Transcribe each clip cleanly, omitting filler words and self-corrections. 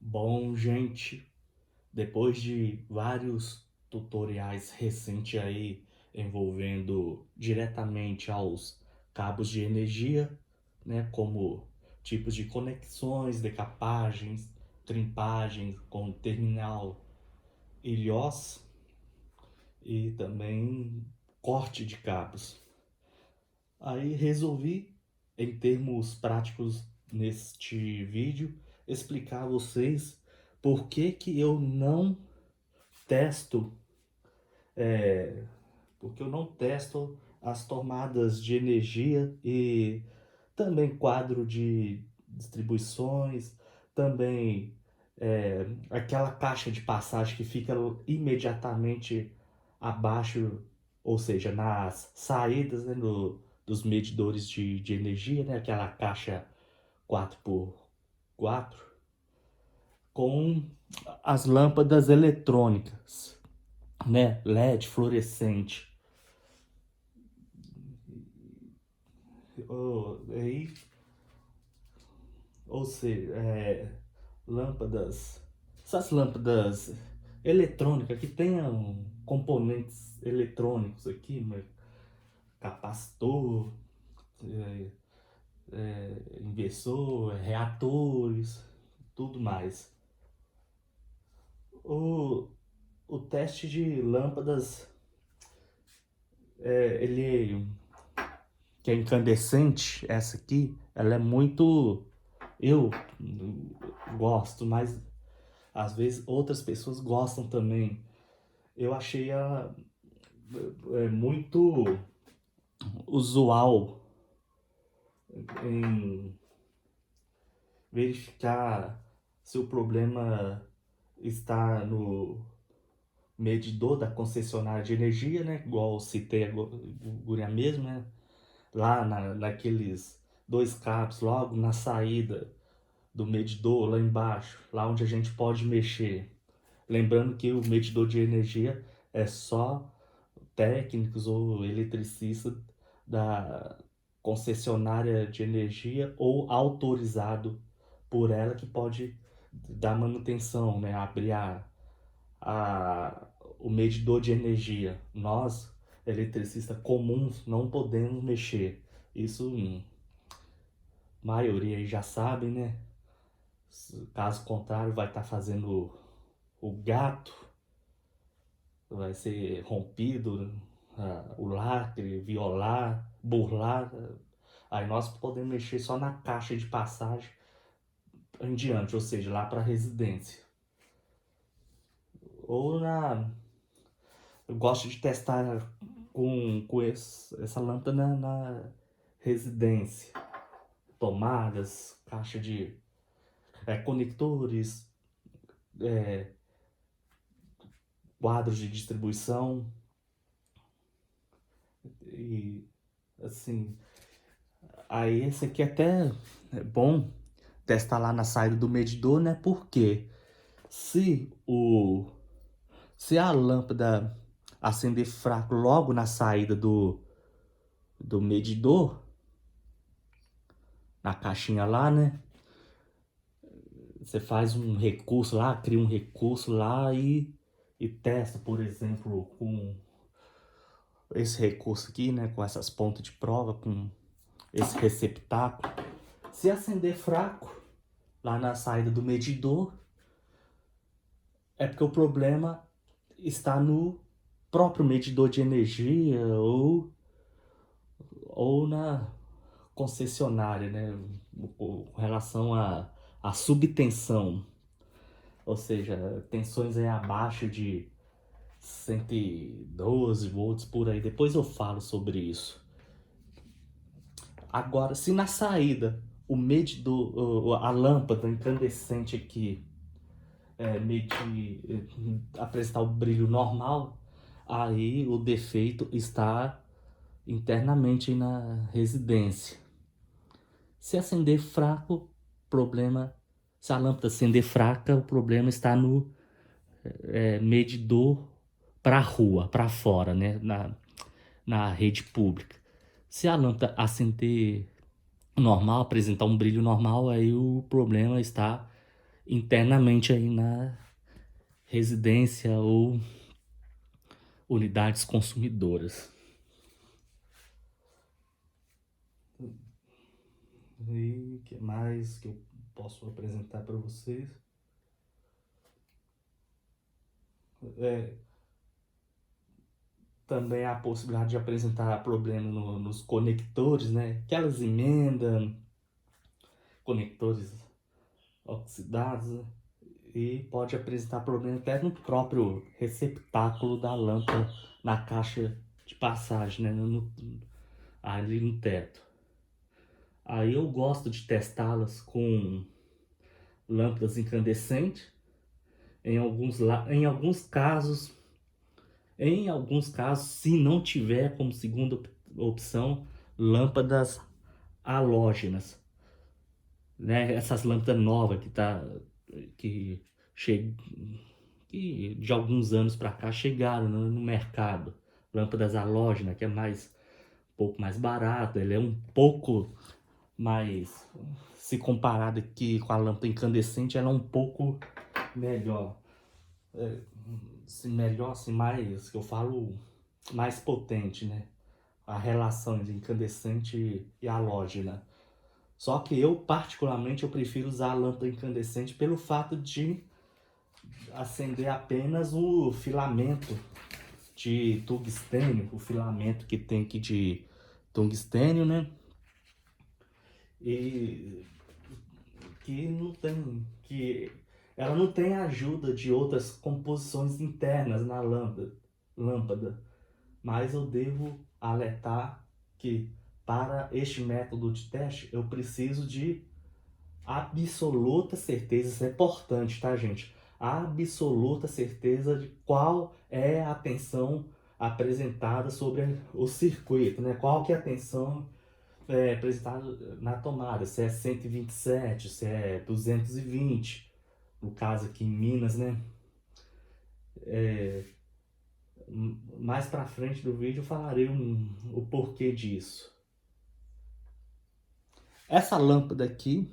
Bom, gente, depois de vários tutoriais recentes aí envolvendo diretamente aos cabos de energia, né, como tipos de conexões, decapagens, crimpagens com terminal ilhós e também corte de cabos. Aí resolvi, em termos práticos neste vídeo, explicar a vocês por que eu não testo, é, porque eu não testo as tomadas de energia e também quadro de distribuições, também aquela caixa de passagem que fica imediatamente abaixo, ou seja, nas saídas, né, dos medidores de energia, né, aquela caixa 4x4 com as lâmpadas eletrônicas, né, LED fluorescente. Aí, ou seja, lâmpadas, essas lâmpadas eletrônicas que tenham componentes eletrônicos aqui, né, capacitor, é, inversor, reatores, tudo mais. O, o teste de lâmpadas, ele que é incandescente, essa aqui, ela é muito. Eu gosto, mas às vezes outras pessoas gostam também. Eu achei ela muito usual em verificar se o problema está no medidor da concessionária de energia, né? Igual eu citei agora mesmo, né? Lá naqueles dois cabos, logo na saída do medidor, lá embaixo, lá onde a gente pode mexer. Lembrando que o medidor de energia é só técnicos ou eletricistas da concessionária de energia ou autorizado por ela que pode dar manutenção, né? Abrir a, o medidor de energia. Nós, eletricistas comuns, não podemos mexer. Isso, maioria aí já sabe, né? Caso contrário, vai estar fazendo o gato, vai ser rompido, o lacre, violar, burlar. Aí nós podemos mexer só na caixa de passagem em diante, ou seja, lá para a residência. Ou na. Eu gosto de testar essa lâmpada na residência. Tomadas, caixa de conectores, é, quadros de distribuição. E assim, aí esse aqui até é bom testar lá na saída do medidor, né? Porque se o se a lâmpada acender fraco logo na saída do medidor, na caixinha lá, né? Você faz um recurso lá, cria um recurso lá e testa, por exemplo, com esse recurso aqui, né? Com essas pontas de prova, com esse receptáculo. Se acender fraco lá na saída do medidor, é porque o problema está no próprio medidor de energia ou na concessionária, né? Com relação à subtensão, ou seja, tensões aí abaixo de 112 volts por aí. Depois eu falo sobre isso. Agora, se na saída o medidor, a lâmpada incandescente aqui apresentar o brilho normal, aí o defeito está internamente na residência. Se acender fraco, problema. Se a lâmpada acender fraca, o problema está no medidor para a rua, para fora, né? Na rede pública. Se a lâmpada acender normal, apresentar um brilho normal, aí o problema está internamente aí na residência ou unidades consumidoras. E o que mais que eu posso apresentar para vocês? É, também há a possibilidade de apresentar problema nos conectores, né? Aquelas emendas, conectores oxidados, né? E pode apresentar problema até no próprio receptáculo da lâmpada, na caixa de passagem, né? Ali no teto. Aí eu gosto de testá-las com lâmpadas incandescentes. Em alguns casos, se não tiver como segunda opção, lâmpadas halógenas, né? Essas lâmpadas novas que che, que de alguns anos para cá chegaram no mercado. Lâmpadas halógenas, que é um pouco mais barato, ele é um pouco mais, se comparado aqui com a lâmpada incandescente, ela é um pouco melhor. Se melhor, assim, mais, que eu falo, mais potente, né? A relação entre incandescente e halógena. Só que eu, particularmente, eu prefiro usar a lâmpada incandescente pelo fato de acender apenas o filamento de tungstênio, o filamento que tem aqui de tungstênio, né? E que não tem, que ela não tem ajuda de outras composições internas na lâmpada. Mas eu devo alertar que para este método de teste eu preciso de absoluta certeza, isso é importante, tá, gente? Absoluta certeza de qual é a tensão apresentada sobre o circuito, né? Qual que é a tensão apresentada na tomada, se é 127, se é 220, no caso aqui em Minas, né? Mais pra frente do vídeo eu falarei o porquê disso. Essa lâmpada aqui,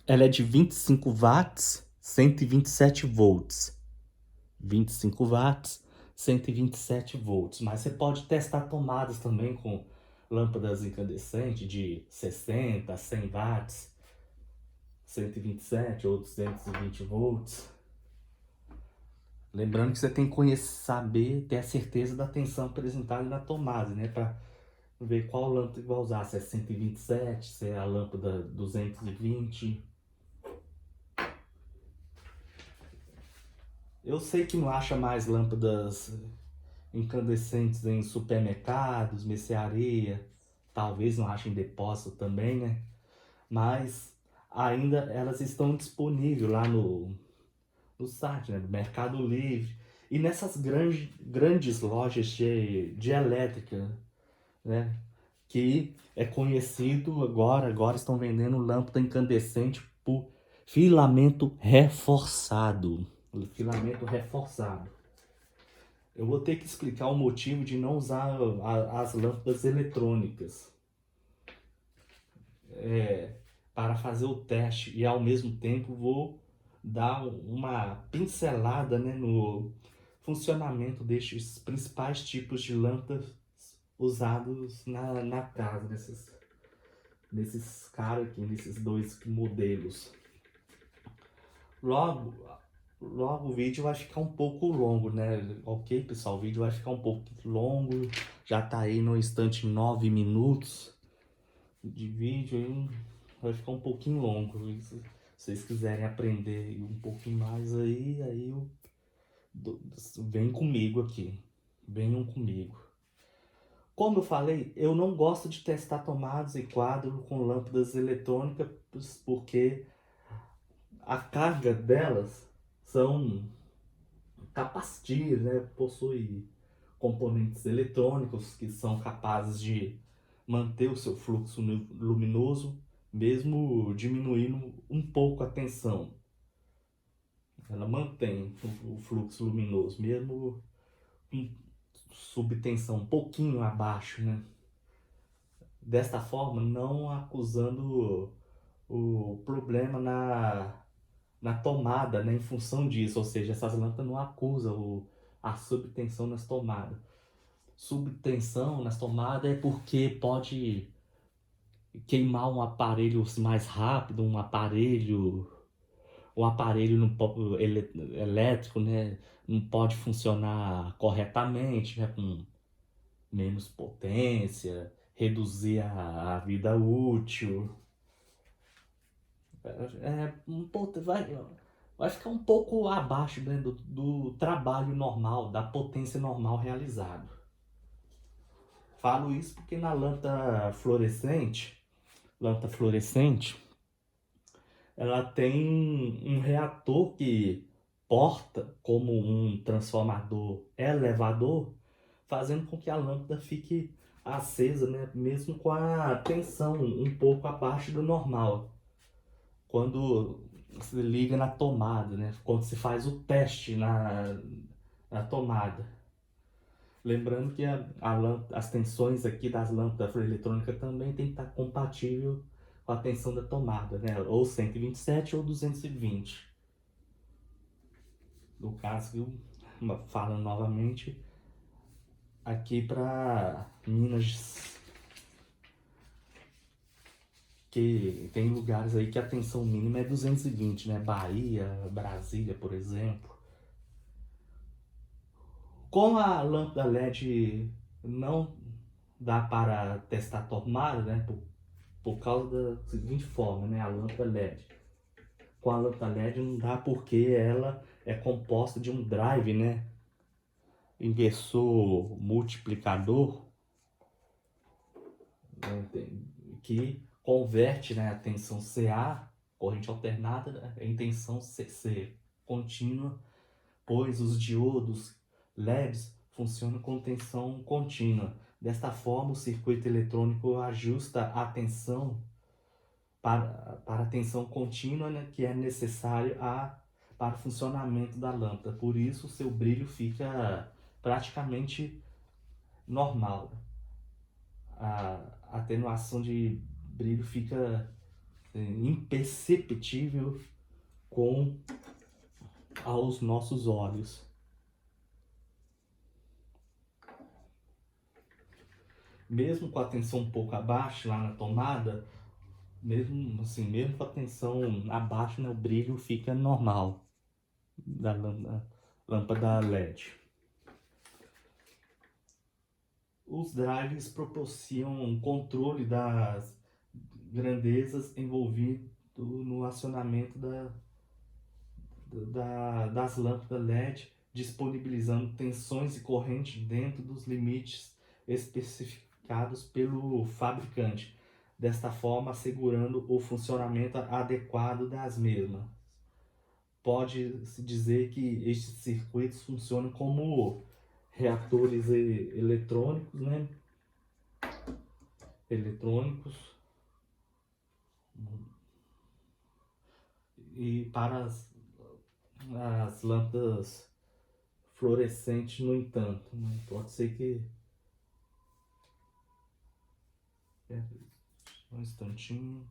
ela é de 25 watts, 127 volts. 25 watts, 127 volts. Mas você pode testar tomadas também com lâmpadas incandescentes de 60, 100 watts, 127 ou 220 volts. Lembrando que você tem que saber, ter a certeza da tensão apresentada na tomada, né? Para ver qual lâmpada que vai usar, se é 127, se é a lâmpada 220. Eu sei que não acha mais lâmpadas incandescentes em supermercados, mercearia, talvez não ache em depósito também, né? Mas ainda elas estão disponíveis lá no site, né? Do Mercado Livre. E nessas grandes lojas de elétrica, né? Que é conhecido agora estão vendendo lâmpada incandescente por filamento reforçado. Filamento reforçado. Eu vou ter que explicar o motivo de não usar as lâmpadas eletrônicas para fazer o teste e ao mesmo tempo vou dar uma pincelada, né, no funcionamento destes principais tipos de lâmpadas usados na casa, nesses caras aqui, nesses dois modelos. Logo, logo o vídeo vai ficar um pouco longo, né? Ok, pessoal, o vídeo vai ficar um pouco longo. Já tá aí no instante 9 minutos de vídeo, aí vai ficar um pouquinho longo. Se vocês quiserem aprender um pouquinho mais aí vem comigo aqui. Venham comigo. Como eu falei, eu não gosto de testar tomadas e quadro com lâmpadas eletrônicas porque a carga delas são capacitivas, né? Possui componentes eletrônicos que são capazes de manter o seu fluxo luminoso, mesmo diminuindo um pouco a tensão. Ela mantém o fluxo luminoso, mesmo com subtensão um pouquinho abaixo, né? Desta forma, não acusando o problema na tomada, né, em função disso, ou seja, essas lâmpadas não acusam a subtensão nas tomadas. Subtensão nas tomadas é porque pode queimar um aparelho mais rápido, um aparelho elétrico, né, não pode funcionar corretamente, né, com menos potência, reduzir a vida útil. Vai ficar um pouco abaixo, né, do trabalho normal, da potência normal realizado. Falo isso porque na lâmpada fluorescente, ela tem um reator que porta como um transformador elevador, fazendo com que a lâmpada fique acesa, né, mesmo com a tensão um pouco abaixo do normal. Quando se liga na tomada, né, quando se faz o teste na tomada. Lembrando que as tensões aqui das lâmpadas eletrônicas também tem que estar compatível com a tensão da tomada, né? Ou 127 ou 220. No caso, falando novamente, aqui para Minas, que tem lugares aí que a tensão mínima é 220, né? Bahia, Brasília, por exemplo. Como a lâmpada LED não dá para testar a tomada, né? Por causa da seguinte forma, né? A lâmpada LED. Com a lâmpada LED não dá porque ela é composta de um drive, né? Inversor multiplicador, né? Que converte, né, a tensão CA, corrente alternada, né, em tensão CC, contínua, pois os diodos LEDs funcionam com tensão contínua. Desta forma, o circuito eletrônico ajusta a tensão para a tensão contínua, né, que é necessário para o funcionamento da lâmpada. Por isso, o seu brilho fica praticamente normal. A atenuação de brilho fica imperceptível com aos nossos olhos. Mesmo com a tensão um pouco abaixo lá na tomada, mesmo assim, mesmo com a tensão abaixo, né, o brilho fica normal da lâmpada LED. Os drives proporcionam controle das grandezas envolvido no acionamento das lâmpadas LED, disponibilizando tensões e corrente dentro dos limites especificados pelo fabricante, desta forma assegurando o funcionamento adequado das mesmas. Pode-se dizer que estes circuitos funcionam como reatores eletrônicos, né? Eletrônicos, e para as lâmpadas fluorescentes, no entanto, né? Pode ser que um instantinho.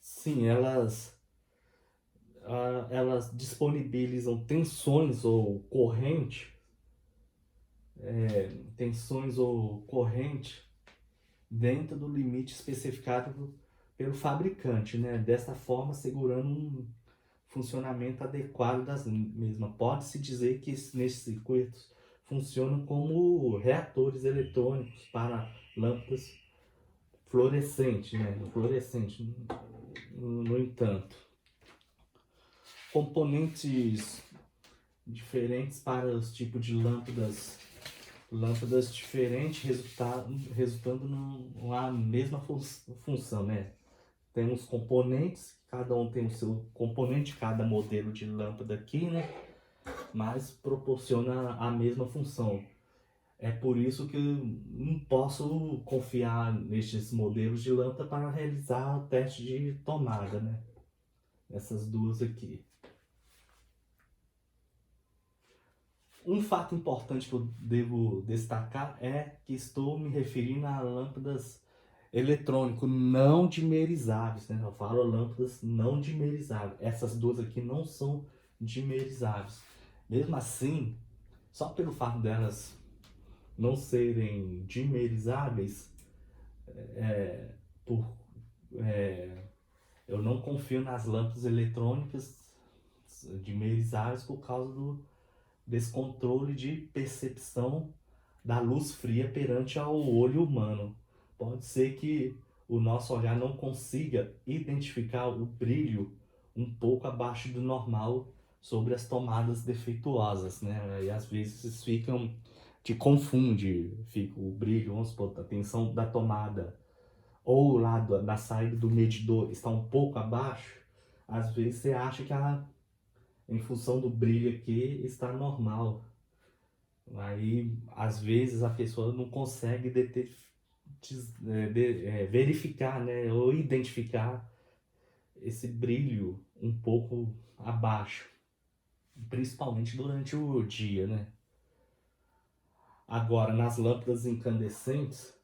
Sim, elas disponibilizam tensões ou corrente dentro do limite especificado pelo fabricante, né? Dessa forma, assegurando um funcionamento adequado das mesmas. Pode-se dizer que nesses circuitos funcionam como reatores eletrônicos para lâmpadas fluorescentes, né? Fluorescente, no entanto. Componentes diferentes para os tipos de lâmpadas diferentes, resultando numa mesma função, né? Tem os componentes, cada um tem o seu componente, cada modelo de lâmpada aqui, né? Mas proporciona a mesma função. É por isso que eu não posso confiar nestes modelos de lâmpada para realizar o teste de tomada, né? Essas duas aqui. Um fato importante que eu devo destacar é que estou me referindo a lâmpadas eletrônicas não dimerizáveis, né? Eu falo lâmpadas não dimerizáveis. Essas duas aqui não são dimerizáveis. Mesmo assim, só pelo fato delas não serem dimerizáveis, é, por, é, eu não confio nas lâmpadas eletrônicas dimerizáveis por causa do descontrole de percepção da luz fria perante ao olho humano. Pode ser que o nosso olhar não consiga identificar o brilho um pouco abaixo do normal sobre as tomadas defeituosas, né? E às vezes te confunde, fica o brilho, vamos supor, a tensão da tomada ou lá da saída do medidor está um pouco abaixo, às vezes você acha que em função do brilho aqui está normal. Aí, às vezes, a pessoa não consegue verificar, né, ou identificar esse brilho um pouco abaixo, principalmente durante o dia, né? Agora, nas lâmpadas incandescentes,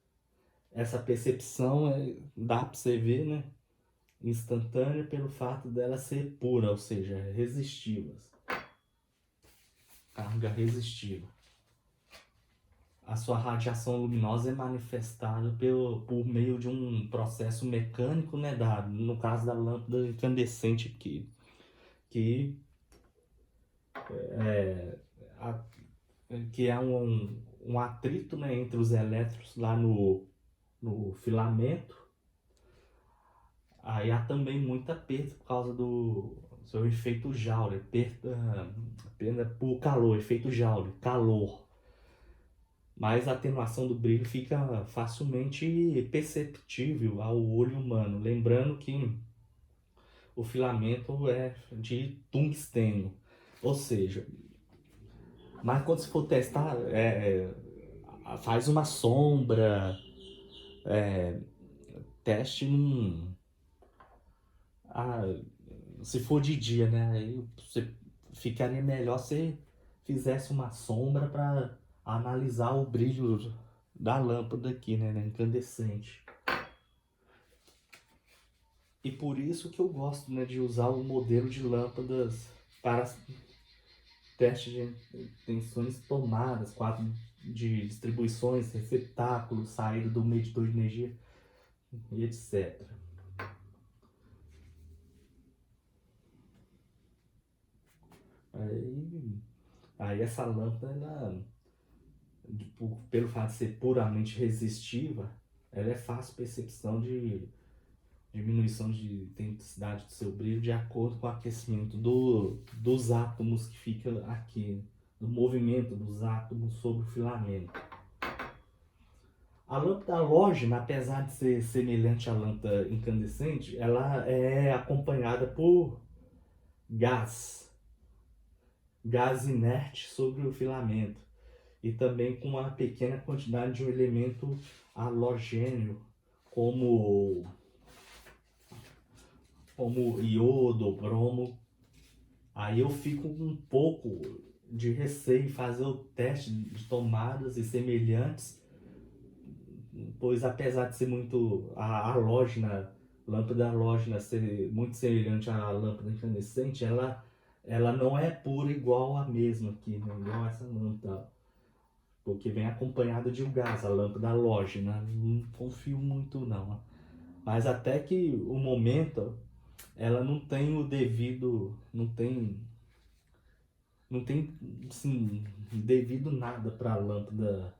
essa percepção dá para você ver, né, instantânea pelo fato dela ser pura, ou seja, resistiva, carga resistiva. A sua radiação luminosa é manifestada por meio de um processo mecânico, né, no caso da lâmpada incandescente, que, é, a, que é um atrito, né, entre os elétrons lá no filamento. Aí há também muita perda por causa do seu efeito Joule, perda por calor, efeito Joule, calor. Mas a atenuação do brilho fica facilmente perceptível ao olho humano. Lembrando que o filamento é de tungstênio, ou seja, mas quando se for testar, faz uma sombra, teste ah, se for de dia, né? Aí ficaria melhor se fizesse uma sombra para analisar o brilho da lâmpada aqui, né, incandescente. E por isso que eu gosto, né, de usar o modelo de lâmpadas para teste de tensões tomadas, quadro de distribuições, receptáculos, saída do medidor de energia e etc. Aí essa lâmpada, pelo fato de ser puramente resistiva, ela é fácil percepção de diminuição de intensidade do seu brilho de acordo com o aquecimento dos átomos que fica aqui, do movimento dos átomos sobre o filamento. A lâmpada halógena, apesar de ser semelhante à lâmpada incandescente, ela é acompanhada por gás, gás inerte sobre o filamento e também com uma pequena quantidade de um elemento halogênio, como iodo, bromo. Aí eu fico um pouco de receio em fazer o teste de tomadas e semelhantes, pois apesar de ser muito a halógena, lâmpada halógena ser muito semelhante à lâmpada incandescente, ela não é pura igual a mesma aqui, né? Igual essa lâmpada, porque vem acompanhada de um gás, a lâmpada halógena. Não confio muito não. Mas até que o momento ela não tem o devido, não tem assim, devido nada para a lâmpada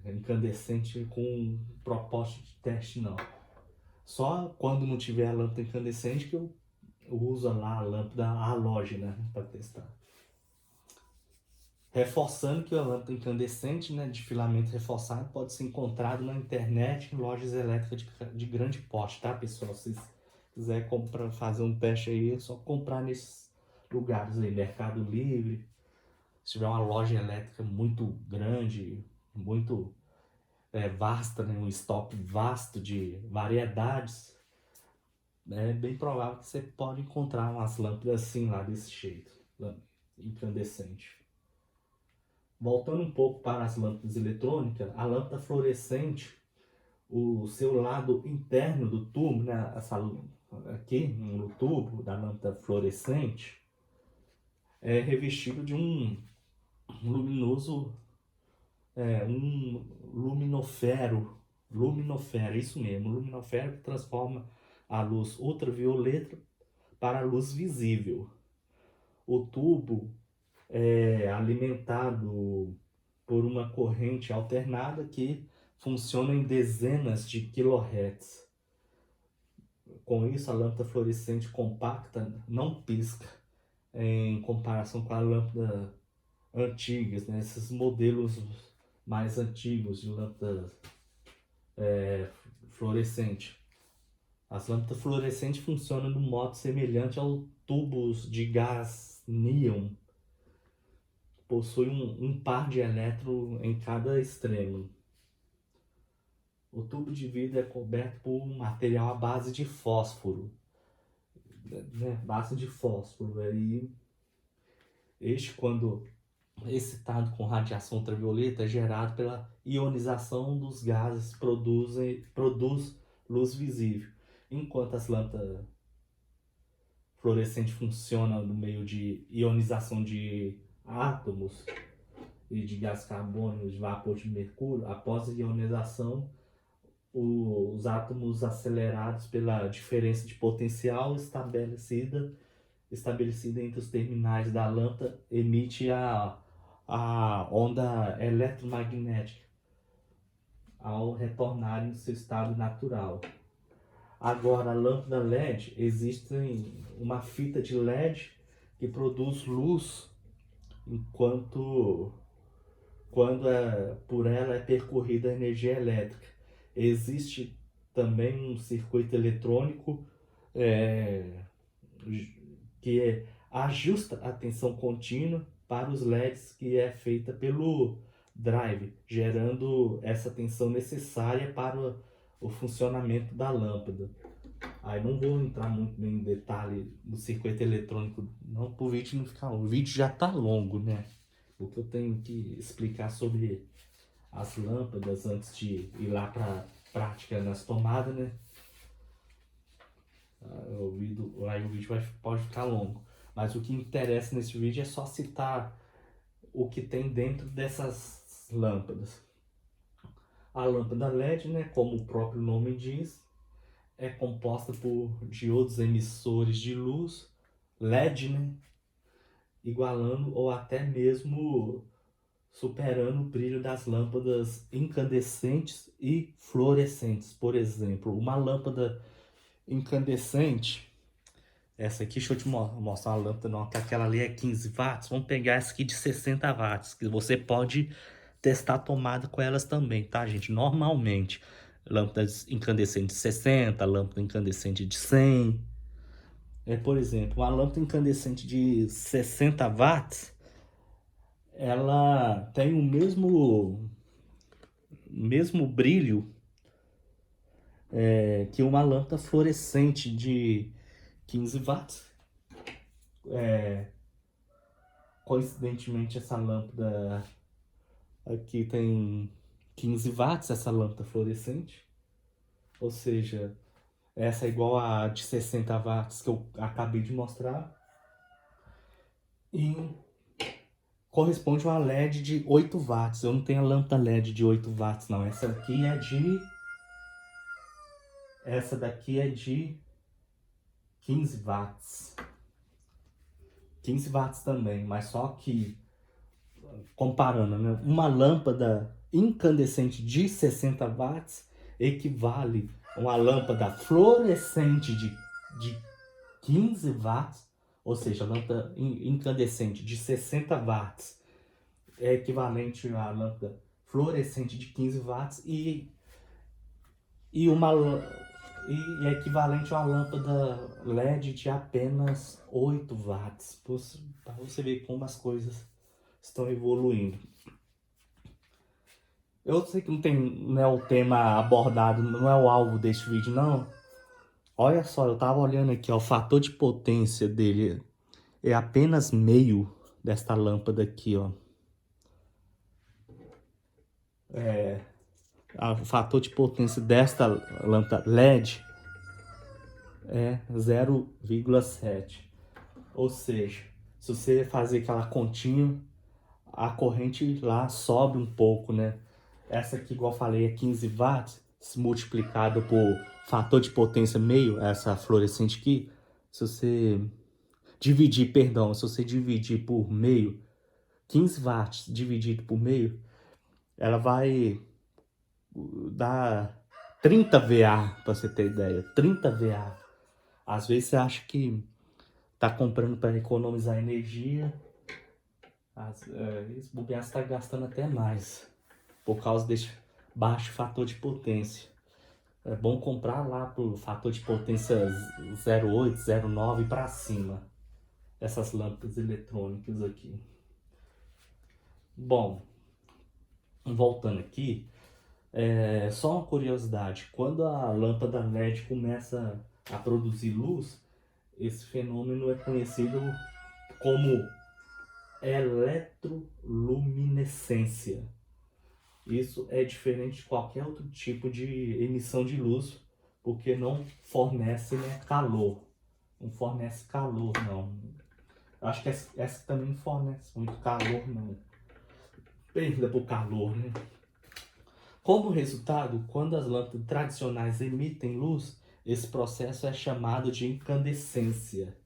incandescente com propósito de teste não. Só quando não tiver a lâmpada incandescente que eu uso lá a lâmpada halógena para testar. Reforçando que a lâmpada incandescente, né, de filamento reforçado pode ser encontrado na internet em lojas elétricas de grande porte, tá, pessoal? Se vocês quiserem fazer um teste aí, é só comprar nesses lugares aí, Mercado Livre. Se tiver uma loja elétrica muito grande, muito vasta, né, um estoque vasto de variedades, é bem provável que você pode encontrar umas lâmpadas assim lá desse jeito, incandescente. Voltando um pouco para as lâmpadas eletrônicas, a lâmpada fluorescente, o seu lado interno do tubo, né, aqui no tubo da lâmpada fluorescente, é revestido de um luminoso, um luminofero, isso mesmo, luminofero que transforma a luz ultravioleta para a luz visível. O tubo é alimentado por uma corrente alternada que funciona em dezenas de kHz. Com isso, a lâmpada fluorescente compacta não pisca em comparação com a lâmpada antigas, né? Esses modelos mais antigos de lâmpada fluorescente. As lâmpadas fluorescentes funcionam de um modo semelhante aos tubos de gás neon. Possui um par de elétrons em cada extremo. O tubo de vidro é coberto por um material à base de fósforo. Né? Base de fósforo. Aí, quando excitado com radiação ultravioleta, é gerado pela ionização dos gases, produz luz visível. Enquanto as lâmpadas fluorescentes funcionam no meio de ionização de átomos e de gás carbônico, de vapor de mercúrio, após a ionização, os átomos acelerados pela diferença de potencial estabelecida entre os terminais da lâmpada emite a onda eletromagnética ao retornarem ao seu estado natural. Agora, a lâmpada LED, existe uma fita de LED que produz luz por ela é percorrida a energia elétrica. Existe também um circuito eletrônico que ajusta a tensão contínua para os LEDs, que é feita pelo drive, gerando essa tensão necessária para o funcionamento da lâmpada. Aí não vou entrar muito em detalhe do circuito eletrônico, não, para o vídeo não ficar longo. O vídeo já está longo, né? O que eu tenho que explicar sobre as lâmpadas antes de ir lá para prática nas tomadas, né? O vídeo pode ficar longo. Mas o que interessa nesse vídeo é só citar o que tem dentro dessas lâmpadas. A lâmpada LED, né, como o próprio nome diz, é composta por diodos emissores de luz, LED, né, igualando ou até mesmo superando o brilho das lâmpadas incandescentes e fluorescentes. Por exemplo, uma lâmpada incandescente, essa aqui, deixa eu te mostrar uma lâmpada, não, que aquela ali é 15 watts. Vamos pegar essa aqui de 60 watts, que você pode testar a tomada com elas também, tá, gente? Normalmente, lâmpadas incandescentes de 60, lâmpada incandescente de 100. Por exemplo, uma lâmpada incandescente de 60 watts, ela tem o mesmo brilho que uma lâmpada fluorescente de 15 watts. Coincidentemente, essa lâmpada aqui tem 15 watts, essa lâmpada fluorescente. Ou seja, essa é igual a de 60 watts que eu acabei de mostrar. E corresponde a uma LED de 8 watts. Eu não tenho a lâmpada LED de 8 watts, não. Essa daqui é de 15 watts. 15 watts também, mas só que, comparando, né, uma lâmpada incandescente de 60 watts equivale a uma lâmpada fluorescente de 15 watts, ou seja, a lâmpada incandescente de 60 watts é equivalente à lâmpada fluorescente de 15 watts e é equivalente a uma lâmpada LED de apenas 8 watts. Para você ver como as coisas estão evoluindo. Eu sei que não é o tema abordado, não é o alvo deste vídeo, não. Olha só, eu tava olhando aqui, ó, o fator de potência dele é apenas meio desta lâmpada aqui, ó. O fator de potência desta lâmpada LED é 0,7. Ou seja, se você fazer aquela continha, a corrente lá sobe um pouco, né? Essa aqui, igual eu falei, é 15 watts, se multiplicado por fator de potência meio, essa fluorescente aqui, se você se você dividir por meio, 15 watts dividido por meio, ela vai dar 30 VA, para você ter ideia, 30 VA. Às vezes você acha que tá comprando para economizar energia, esse bobear está gastando até mais, por causa desse baixo fator de potência. É bom comprar lá pro fator de potência 0,8, 0,9 para cima, essas lâmpadas eletrônicas aqui. Bom, voltando aqui, só uma curiosidade, quando a lâmpada LED começa a produzir luz, esse fenômeno é conhecido como eletroluminescência. Isso é diferente de qualquer outro tipo de emissão de luz, porque não fornece, né, calor. Não fornece calor, não. Acho que essa também não fornece muito calor, não. Perdida por calor, né? Como resultado, quando as lâmpadas tradicionais emitem luz, esse processo é chamado de incandescência,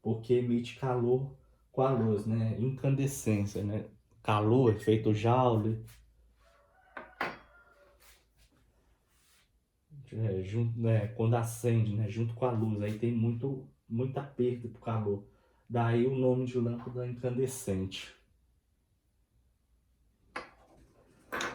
porque emite calor com a luz, né? Incandescência, né? Calor, efeito Joule, junto, né? Quando acende, né? Junto com a luz, aí tem muita perda pro calor. Daí o nome de lâmpada incandescente.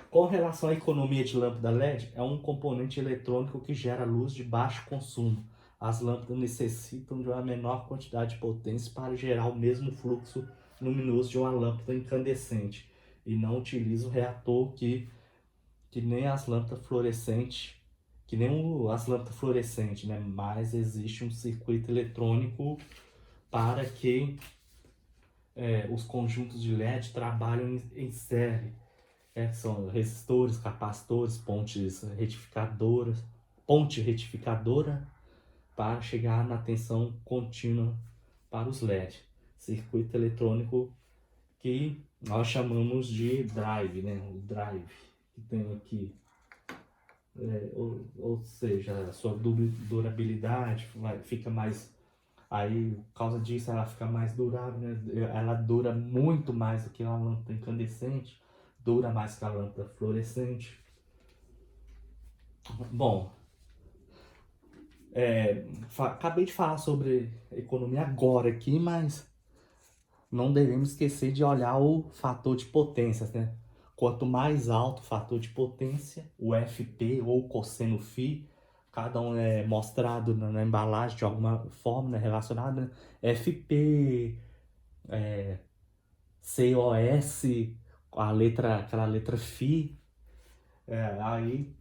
Com relação à economia de lâmpada LED, é um componente eletrônico que gera luz de baixo consumo. As lâmpadas necessitam de uma menor quantidade de potência para gerar o mesmo fluxo luminoso de uma lâmpada incandescente, e não utiliza o reator que nem as lâmpadas fluorescentes, né? Mas existe um circuito eletrônico para que os conjuntos de LED trabalhem em série. São resistores, capacitores, ponte retificadora para chegar na tensão contínua para os LED. Circuito eletrônico que nós chamamos de drive, né? O drive que tem aqui. Ou seja, a sua durabilidade fica mais. Aí, por causa disso, ela fica mais durável, né? Ela dura muito mais do que uma lâmpada incandescente, dura mais que a lâmpada fluorescente. Bom, acabei de falar sobre economia agora aqui, mas não devemos esquecer de olhar o fator de potência, né? Quanto mais alto o fator de potência, o FP ou cosseno φ, cada um é mostrado na embalagem de alguma forma, né, relacionada, né? FP, COS, aquela letra φ, aí,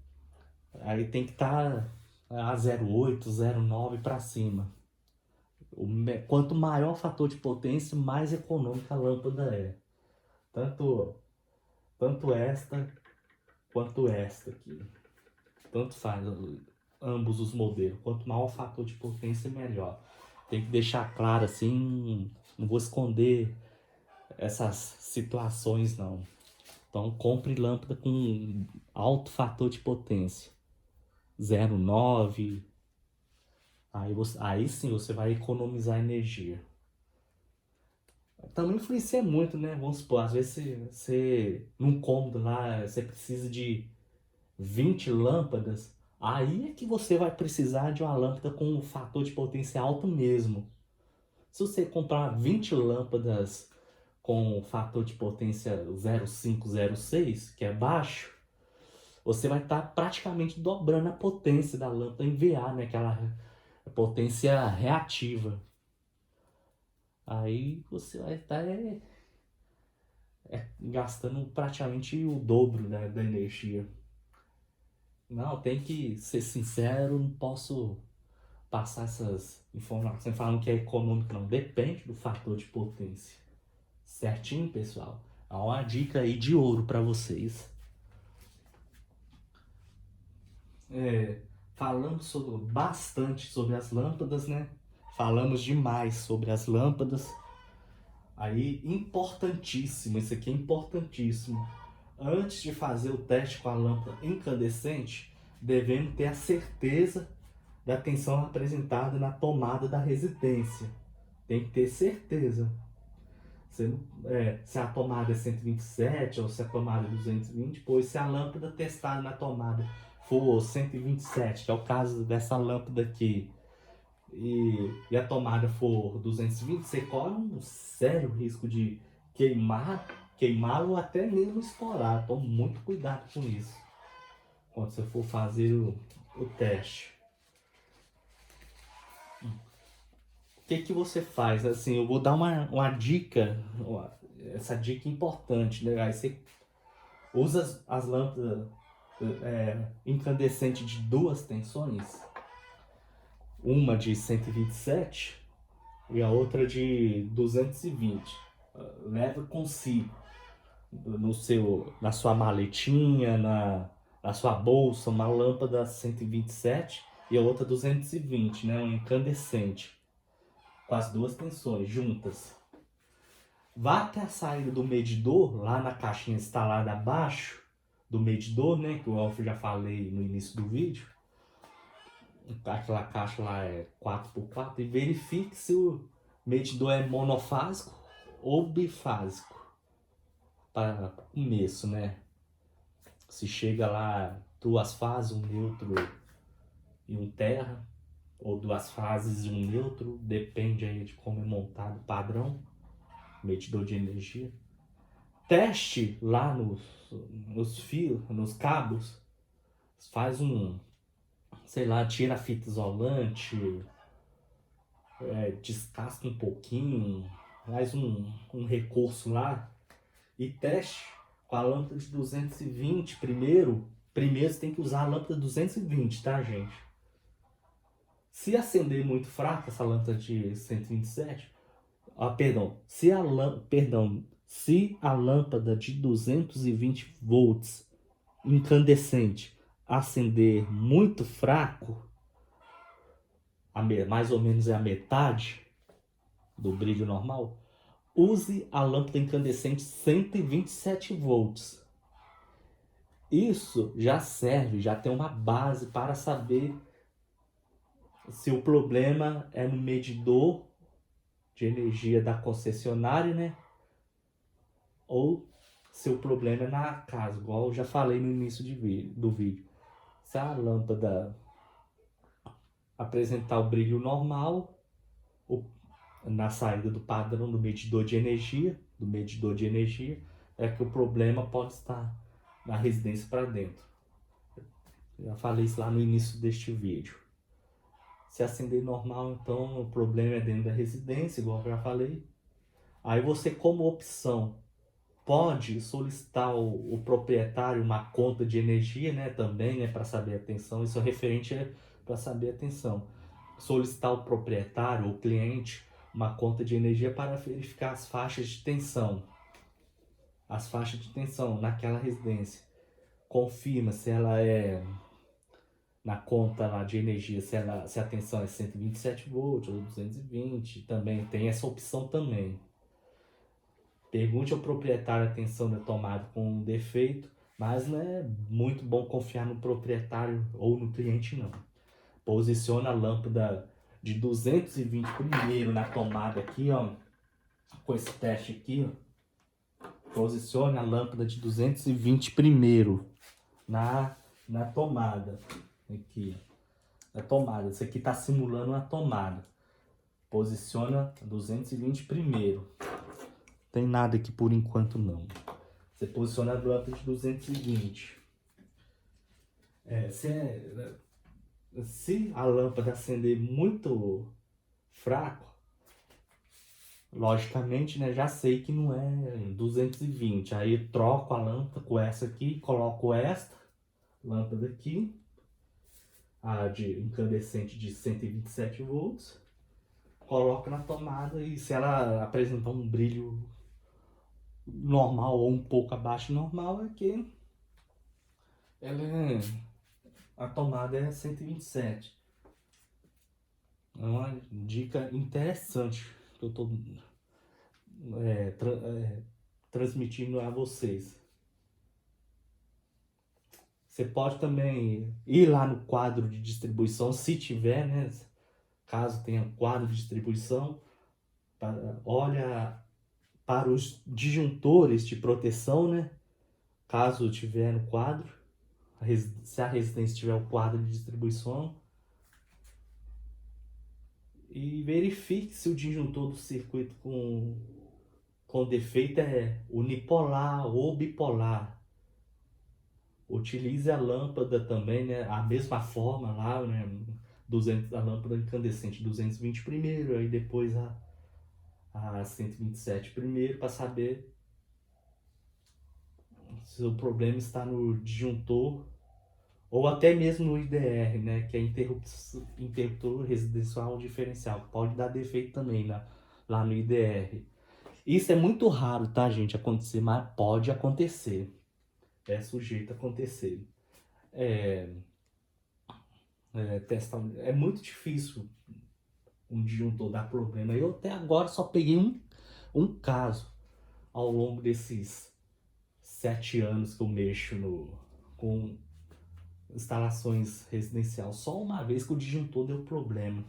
tem que estar a 0,8, 0,9 para cima. Quanto maior o fator de potência, mais econômica a lâmpada é. Tanto esta quanto esta aqui. Tanto faz ambos os modelos. Quanto maior o fator de potência, melhor. Tem que deixar claro assim, não vou esconder essas situações não. Então compre lâmpada com alto fator de potência. 0,9. Aí sim você vai economizar energia. Também influencia muito, né? Vamos supor, às vezes você num cômodo lá, você precisa de 20 lâmpadas, aí é que você vai precisar de uma lâmpada com um fator de potência alto mesmo. Se você comprar 20 lâmpadas com fator de potência 0,5, 0,6, que é baixo, você vai estar praticamente dobrando a potência da lâmpada em VA, né? Aquela potência reativa. Aí você vai estar gastando praticamente o dobro, né, da energia. Não, tem que ser sincero, não posso passar essas informações falando que é econômico, não. Depende do fator de potência. Certinho, pessoal? Há uma dica aí de ouro para vocês. é, falamos bastante sobre as lâmpadas, né? Falamos demais sobre as lâmpadas. Aí, importantíssimo, isso aqui é importantíssimo. Antes de fazer o teste com a lâmpada incandescente, devemos ter a certeza da tensão apresentada na tomada da residência. Tem que ter certeza. Se a tomada é 127 ou se a tomada é 220, pois se a lâmpada testada na tomada for 127, que é o caso dessa lâmpada aqui, e a tomada for 220, você corre um sério risco de queimar ou até mesmo estourar. Tome muito cuidado com isso quando você for fazer o teste. O que que você faz? Assim, eu vou dar uma dica, essa dica importante, né? Aí você usa as lâmpadas incandescentes de duas tensões, uma de 127 e a outra de 220. Leva consigo na sua maletinha, na sua bolsa, uma lâmpada 127 e a outra 220, né? Um incandescente, com as duas tensões juntas. Vá até a saída do medidor, lá na caixinha instalada abaixo do medidor, né? Que eu já falei no início do vídeo. Aquela caixa lá é 4x4 e verifique se o medidor é monofásico ou bifásico. Para começo, né? Se chega lá duas fases, um neutro e um terra, ou duas fases e um neutro, depende aí de como é montado o padrão, medidor de energia. Teste lá nos fios, nos cabos, faz sei lá, tira a fita isolante, descasca um pouquinho, faz um recurso lá e teste com a lâmpada de 220 primeiro. Primeiro você tem que usar a lâmpada 220, tá, gente? Se acender muito fraca essa lâmpada de 127, se a lâmpada de 220 volts incandescente acender muito fraco, mais ou menos é a metade do brilho normal, use a lâmpada incandescente 127 volts. Isso já serve, já tem uma base para saber se o problema é no medidor de energia da concessionária, né? Ou se o problema é na casa, igual eu já falei no início do vídeo. Se a lâmpada apresentar o brilho normal, na saída do padrão do medidor de energia, é que o problema pode estar na residência para dentro. Já falei isso lá no início deste vídeo. Se acender normal, então o problema é dentro da residência, igual eu já falei. Aí você, como opção, pode solicitar o proprietário uma conta de energia, né, também, né, para saber a tensão. Isso é referente para saber a tensão. Solicitar o proprietário ou cliente uma conta de energia para verificar as faixas de tensão. As faixas de tensão naquela residência. Confirma se ela é na conta lá de energia, se a tensão é 127 volts ou 220. Também tem essa opção também. Pergunte ao proprietário a tensão da tomada com um defeito, mas não é muito bom confiar no proprietário ou no cliente, não. Posiciona a lâmpada de 220 primeiro na tomada aqui, ó, com esse teste aqui, ó. Posicione a lâmpada de 220 primeiro na tomada. Aqui, na tomada. Isso aqui está simulando uma tomada. Posiciona 220 primeiro. Tem nada aqui por enquanto não. Você posiciona a lâmpada de 220. Se a lâmpada acender muito fraco, logicamente, né, já sei que não é 220. Aí eu troco a lâmpada com essa aqui, coloco esta lâmpada aqui, a de incandescente de 127 volts, coloco na tomada e se ela apresentar um brilho normal ou um pouco abaixo do normal, é que ela a tomada é 127. É uma dica interessante que eu estou transmitindo a vocês. Você pode também ir lá no quadro de distribuição, se tiver, né? Caso tenha quadro de distribuição, olha para os disjuntores de proteção, né? Caso tiver no quadro, se a residência tiver o quadro de distribuição, e verifique se o disjuntor do circuito com defeito é unipolar ou bipolar. Utilize a lâmpada também, né? A mesma forma lá, né? 200, a lâmpada incandescente 220 primeiro, aí depois a 127 primeiro, para saber se o problema está no disjuntor ou até mesmo no IDR, né? Que é interruptor residencial diferencial. Pode dar defeito também lá no IDR. Isso é muito raro, tá, gente, acontecer, mas pode acontecer. É sujeito a acontecer. É muito difícil um disjuntor dar problema. Eu até agora só peguei um caso ao longo desses 7 anos que eu mexo com instalações residenciais. Só uma vez que o disjuntor deu problema.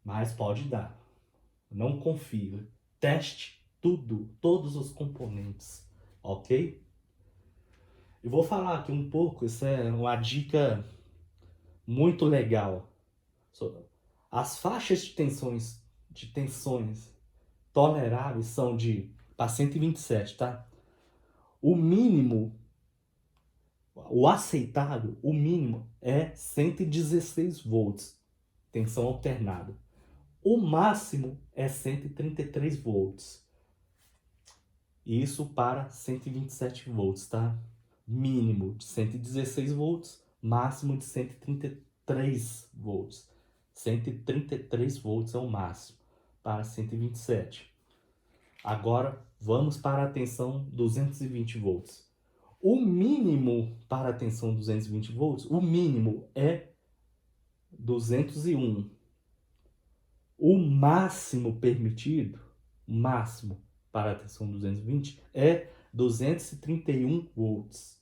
Mas pode dar. Não confie. Teste tudo, todos os componentes. Ok? Eu vou falar aqui um pouco, isso é uma dica muito legal. As faixas de tensões toleráveis são para 127, tá? O mínimo, o aceitável, o mínimo é 116 volts, tensão alternada. O máximo é 133 volts. Isso para 127 volts, tá? Mínimo de 116 volts, máximo de 133 volts. 133 volts é o máximo para 127. Agora vamos para a tensão 220 volts. O mínimo para a tensão 220 volts, o mínimo é 201. O máximo permitido, máximo para a tensão 220 é 231 volts.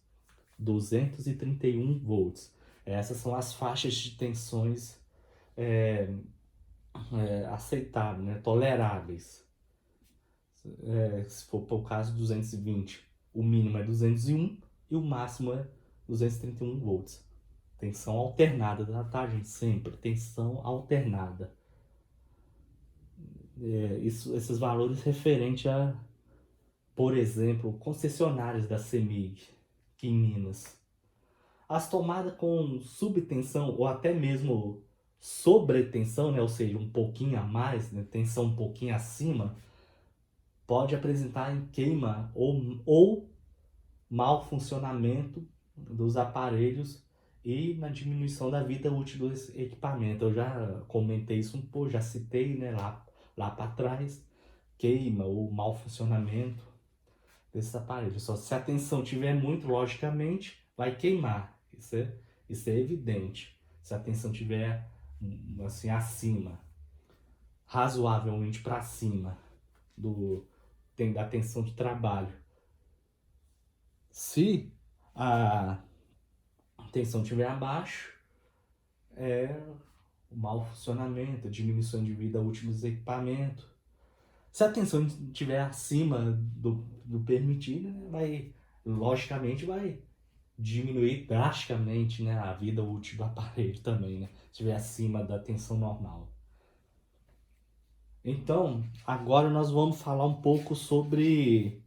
231 volts. Essas são as faixas de tensões aceitáveis, né? Toleráveis. Se for para o caso 220, o mínimo é 201 e o máximo é 231 volts. Tensão alternada, tá, gente? Sempre tensão alternada. Esses valores referentes a, por exemplo, concessionárias da CEMIG, aqui em Minas. As tomadas com subtensão ou até mesmo sobretensão, né? Ou seja, um pouquinho a mais, né? Tensão um pouquinho acima, pode apresentar em queima ou mau funcionamento dos aparelhos e na diminuição da vida útil do equipamento. Eu já comentei isso um pouco, já citei, né, lá para trás, queima ou mau funcionamento desses aparelhos. Só se a tensão tiver muito, logicamente, vai queimar. Isso é evidente. Se a tensão tiver assim acima, razoavelmente para cima da tensão de trabalho. Se a tensão estiver abaixo, é o mau funcionamento, diminuição de vida útil dos equipamentos. Se a tensão estiver acima do permitido, né, logicamente vai diminuir drasticamente, né, a vida útil do aparelho também, né, se estiver acima da tensão normal. Então, agora nós vamos falar um pouco sobre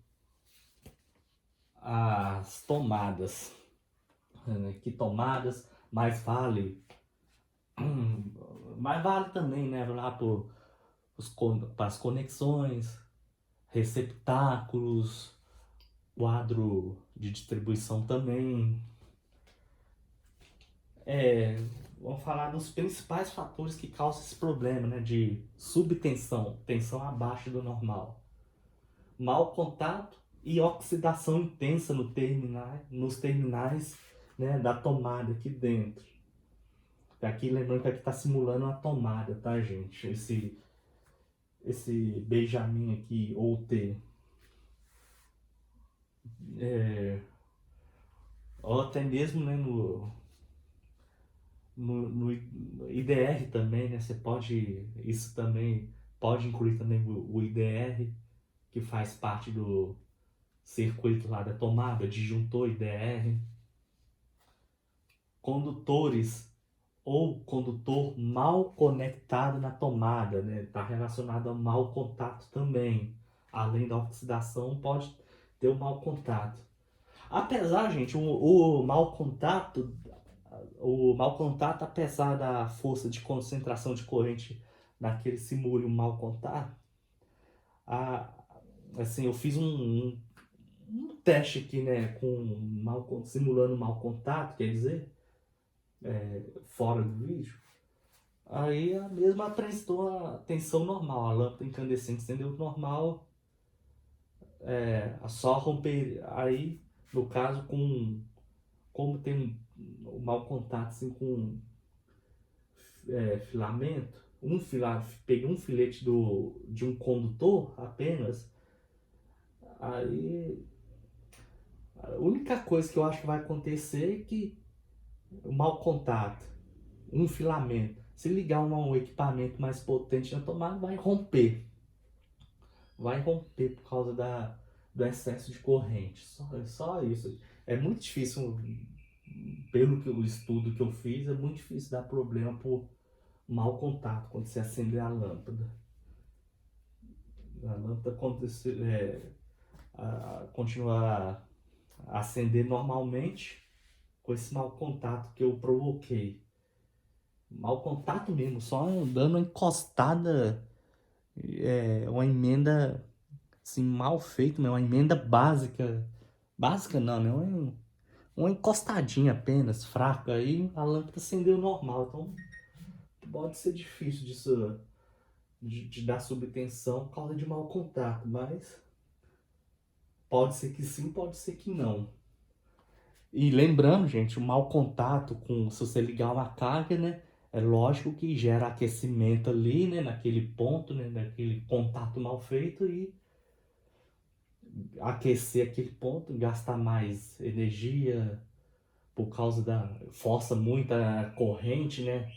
as tomadas. Que tomadas mais vale também, né, lá para as conexões, receptáculos, quadro de distribuição também. Vamos falar dos principais fatores que causam esse problema, né, de subtensão, tensão abaixo do normal. Mau contato e oxidação intensa nos terminais né, da tomada aqui dentro. Aqui, lembrando que aqui tá simulando uma tomada, tá, gente? Esse Benjamin aqui, ou T. Ou até mesmo, né, no IDR também, né? Você pode, isso também pode incluir também o IDR, que faz parte do circuito lá da tomada, disjuntor IDR. Condutores ou condutor mal conectado na tomada, né? Está relacionado ao mau contato também. Além da oxidação, pode ter o mau contato. Apesar, gente, o mau contato, apesar da força de concentração de corrente naquele simule um mau contato, a, assim, eu fiz um teste aqui, né, simulando mau contato, quer dizer, fora do vídeo. Aí a mesma prestou a tensão normal, a lâmpada incandescente acendeu normal, só romper. Aí, no caso, como tem um mau contato assim, com filamento, peguei um filete de um condutor apenas, aí a única coisa que eu acho que vai acontecer é que o mau contato, um filamento, se ligar um equipamento mais potente na tomada, vai romper por causa do excesso de corrente. Só isso. É muito difícil, pelo que o estudo que eu fiz, é muito difícil dar problema por mau contato quando você acender a lâmpada. A lâmpada continua a acender normalmente com esse mau contato que eu provoquei. Mau contato mesmo, só dando uma encostada, uma emenda assim, mal feita, uma emenda básica. Básica não, né? Uma encostadinha apenas, fraca, aí a lâmpada acendeu normal. Então pode ser difícil de dar subtensão por causa de mau contato, mas pode ser que sim, pode ser que não. E lembrando, gente, o mau contato se você ligar uma carga, né? É lógico que gera aquecimento ali, né? Naquele ponto, né? Naquele contato mal feito e aquecer aquele ponto, gastar mais energia por causa força muita corrente, né?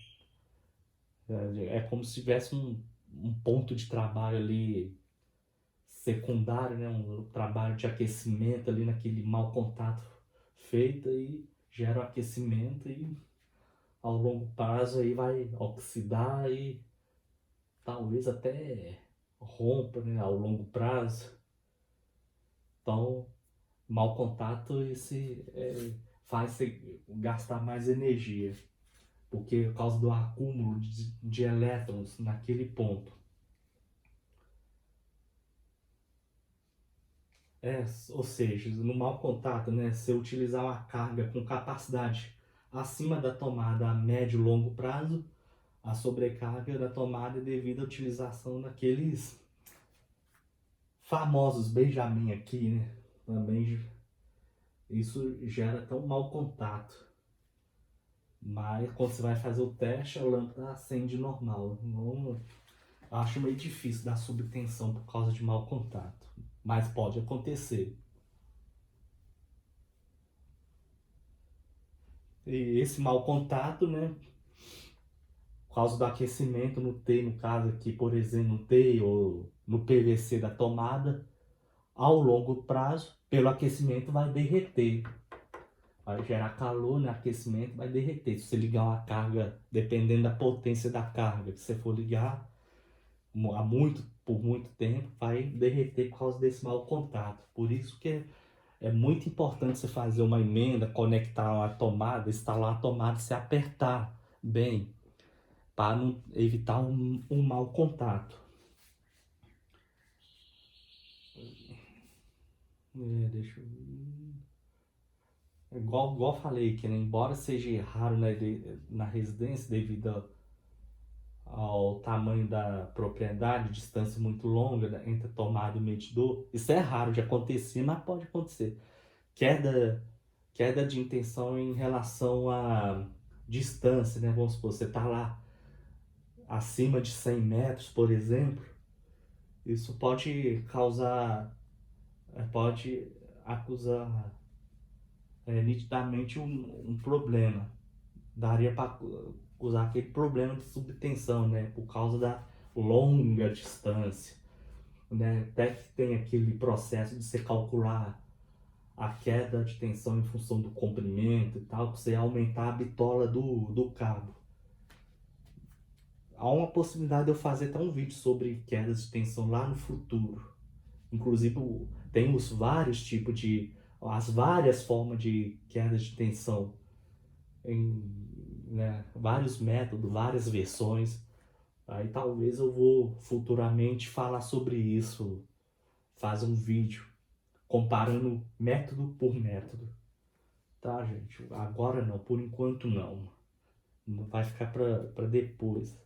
É como se tivesse um ponto de trabalho ali secundário, né? Um trabalho de aquecimento ali naquele mau contato feito e gera o aquecimento e ao longo prazo aí vai oxidar e talvez até rompa, né? Ao longo prazo. Então, mau contato faz você gastar mais energia, porque por causa do acúmulo de elétrons naquele ponto. Ou seja, no mau contato, né, se eu utilizar uma carga com capacidade acima da tomada a médio e longo prazo, a sobrecarga da tomada é devido à utilização daqueles famosos Benjamin aqui, né? Também isso gera até um mau contato. Mas quando você vai fazer o teste, a lâmpada acende normal. Não, acho meio difícil dar subtensão por causa de mau contato. Mas pode acontecer. E esse mau contato, né? Por causa do aquecimento no T, no caso aqui, por exemplo, no T ou no PVC da tomada, ao longo prazo, pelo aquecimento vai derreter. Vai gerar calor, né? Aquecimento vai derreter. Se você ligar uma carga, dependendo da potência da carga que você for ligar, por muito tempo, vai derreter por causa desse mau contato. Por isso que é muito importante você fazer uma emenda, conectar uma tomada, instalar a tomada e se apertar bem, para evitar um mau contato. Deixa eu ver. Igual falei que, né, embora seja raro na residência devido ao tamanho da propriedade, distância muito longa, né, entre a tomada e o medidor, isso é raro de acontecer, mas pode acontecer. Queda queda de tensão em relação à distância, né? Vamos supor, você está lá acima de 100 metros, por exemplo, isso pode causar, pode acusar nitidamente um problema. Daria para usar aquele problema de subtensão, né? Por causa da longa distância, né? Até que tem aquele processo de você calcular a queda de tensão em função do comprimento e tal, para você aumentar a bitola do cabo. Há uma possibilidade de eu fazer até um vídeo sobre quedas de tensão lá no futuro. Inclusive, tem os vários tipos de, as várias formas de quedas de tensão, em, né, vários métodos, várias versões. Aí talvez eu vou futuramente falar sobre isso, fazer um vídeo comparando método por método. Tá, gente? Agora não, por enquanto não. Vai ficar para depois.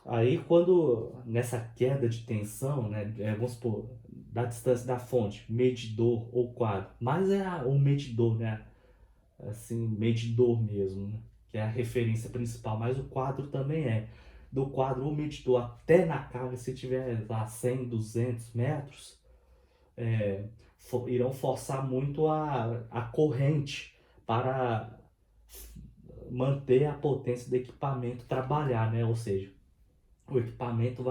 Aí quando, nessa queda de tensão, né, vamos supor, da distância da fonte, medidor ou quadro, mas é o medidor, né, assim, medidor mesmo, né, que é a referência principal, mas o quadro também é. Do quadro ou medidor até na carga, se tiver lá 100, 200 metros, irão forçar muito a corrente para manter a potência do equipamento trabalhar, né? Ou seja, o equipamento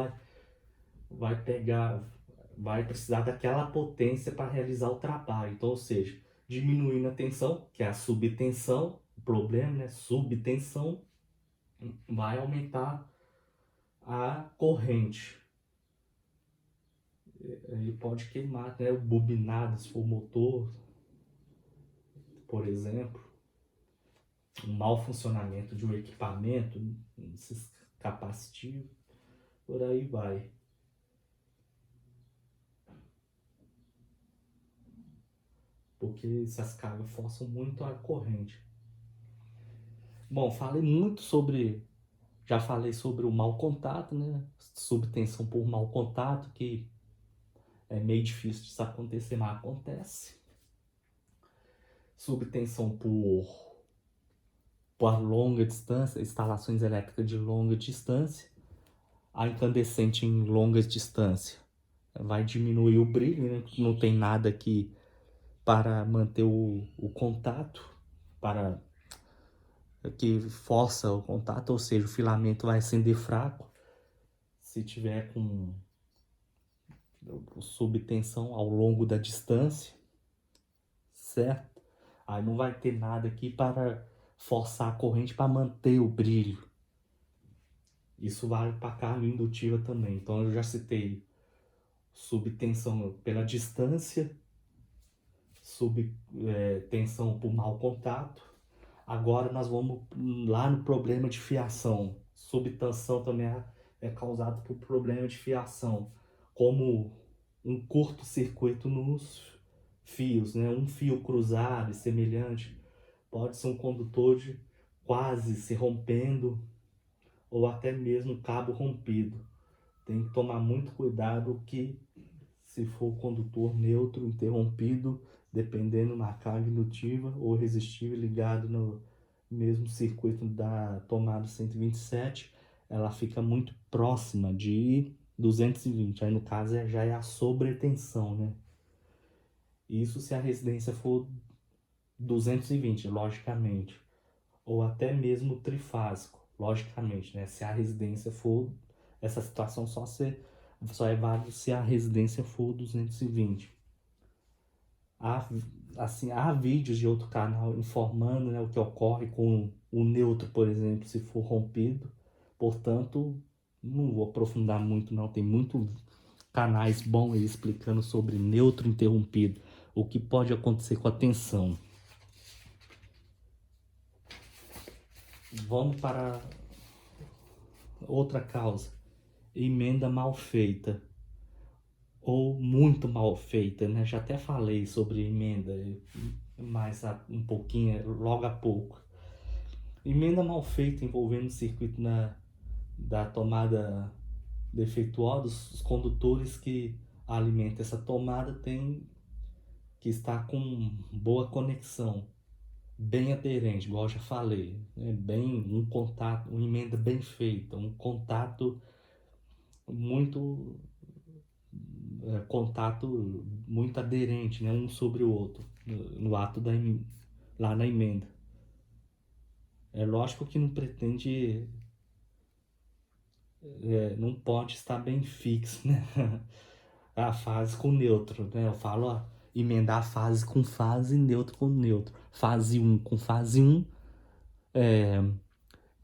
vai pegar, vai precisar daquela potência para realizar o trabalho. Então, ou seja, diminuindo a tensão, que é a subtensão, o problema, né? Subtensão, vai aumentar a corrente. Ele pode queimar, né? O bobinado, se for motor, por exemplo. Um mau funcionamento de um equipamento, esses capacitivos, por aí vai. Porque essas cargas forçam muito a corrente. Bom, falei muito sobre, já falei sobre o mau contato, né? Subtensão por mau contato, que é meio difícil disso acontecer, mas acontece. Subtensão por longa distância, instalações elétricas de longa distância. A incandescente em longas distâncias vai diminuir o brilho, né? Não tem nada aqui para manter o contato, para que força o contato, ou seja, o filamento vai acender fraco. Se tiver com subtensão ao longo da distância, certo? Aí não vai ter nada aqui para forçar a corrente para manter o brilho. Isso vale para carga indutiva também. Então eu já citei subtensão pela distância, subtensão por mau contato. Agora nós vamos lá no problema de fiação. Subtensão também é causado por problema de fiação, como um curto-circuito nos fios, né? Um fio cruzado e semelhante pode ser um condutor de quase se rompendo ou até mesmo cabo rompido. Tem que tomar muito cuidado que se for condutor neutro interrompido, dependendo na carga indutiva ou resistível ligado no mesmo circuito da tomada 127, ela fica muito próxima de 220. Aí no caso já é a sobretensão, né? Isso se a residência for 220, logicamente. Ou até mesmo trifásico, logicamente, né? Se a residência for, essa situação só é válida se a residência for 220. Há vídeos de outro canal informando, né, o que ocorre com o neutro, por exemplo, se for rompido. Portanto, não vou aprofundar muito não, tem muitos canais bons aí explicando sobre neutro interrompido, o que pode acontecer com a tensão. Vamos para outra causa, emenda mal feita ou muito mal feita, né? Já até falei sobre emenda, mas um pouquinho, logo a pouco. Emenda mal feita envolvendo o circuito da tomada defeituosa, os condutores que alimentam essa tomada têm que está com boa conexão, bem aderente, igual eu já falei, né? Bem, um contato, uma emenda bem feita, um contato muito, contato muito aderente, né? Um sobre o outro, no ato lá na emenda. É lógico que não pretende, não pode estar bem fixo, né? A fase com neutro, né? Eu falo, ó, emendar fase com fase, neutro com neutro. Fase um com fase um,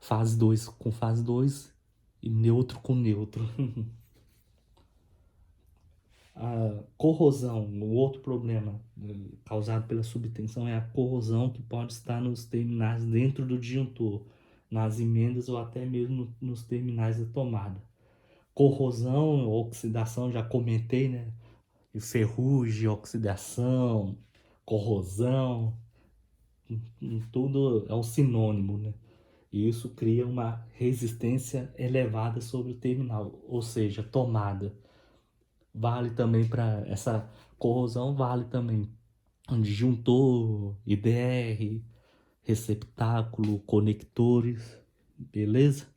fase 2 com fase 2 e neutro com neutro. A corrosão, o outro problema causado pela subtensão é a corrosão que pode estar nos terminais dentro do disjuntor, nas emendas ou até mesmo nos terminais da tomada. Corrosão, oxidação, já comentei, né? Ferrugem, oxidação, corrosão, tudo é um sinônimo, né? E isso cria uma resistência elevada sobre o terminal, ou seja, tomada. Vale também para essa corrosão, vale também disjuntor, IDR, receptáculo, conectores, beleza?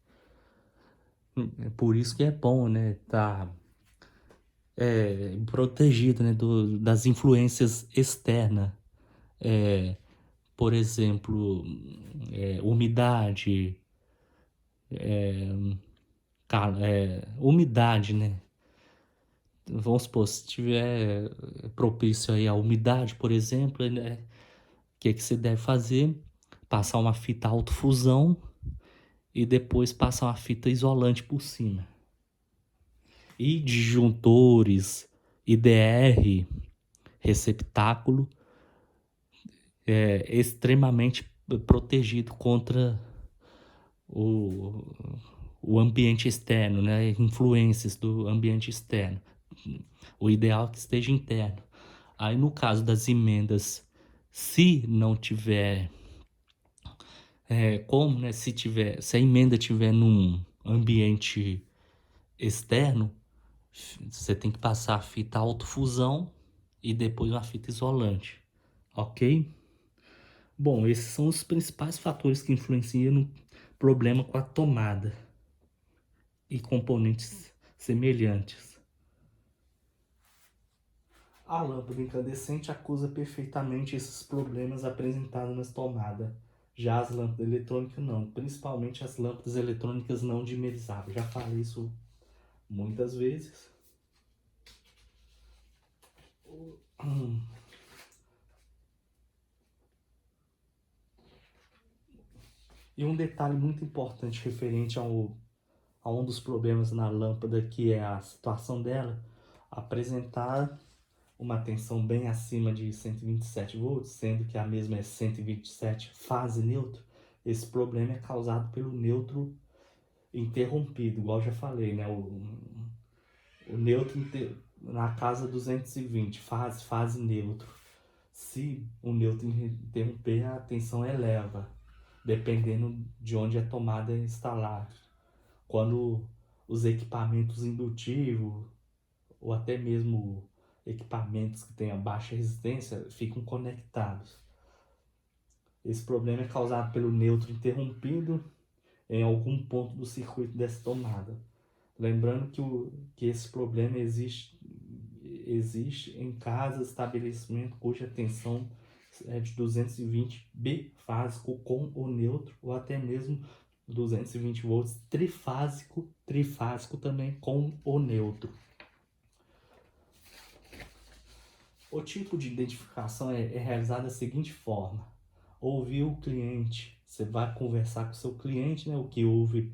É por isso que é bom, né? Tá protegido, né? Das influências externas. Por exemplo, umidade, umidade, né? Vamos supor, se tiver propício aí a umidade, por exemplo, né? O que você deve fazer? Passar uma fita autofusão e depois passar uma fita isolante por cima. E disjuntores, IDR, receptáculo, extremamente protegido contra o, o ambiente externo, né? Influências do ambiente externo. O ideal é que esteja interno. Aí no caso das emendas, se não tiver como, né? Se a emenda tiver num ambiente externo, você tem que passar a fita autofusão e depois uma fita isolante, ok? Bom, esses são os principais fatores que influenciam no problema com a tomada e componentes semelhantes. A lâmpada incandescente acusa perfeitamente esses problemas apresentados nas tomadas. Já as lâmpadas eletrônicas não, principalmente as lâmpadas eletrônicas não dimerizáveis. Já falei isso muitas vezes. E um detalhe muito importante referente a um dos problemas na lâmpada, que é a situação dela, apresentar uma tensão bem acima de 127 volts, sendo que a mesma é 127 fase neutro. Esse problema é causado pelo neutro interrompido, igual eu já falei, né? O neutro na casa 220, fase neutro. Se o neutro interromper, a tensão eleva, dependendo de onde a tomada é instalada. Quando os equipamentos indutivos, ou até mesmo equipamentos que tenham baixa resistência, ficam conectados. Esse problema é causado pelo neutro interrompido em algum ponto do circuito dessa tomada. Lembrando que esse problema existe em casas, estabelecimento cuja tensão é de 220 bifásico com o neutro, ou até mesmo 220 volts trifásico também com o neutro. O tipo de identificação é realizado da seguinte forma: ouvir o cliente. Você vai conversar com o seu cliente, né? O que houve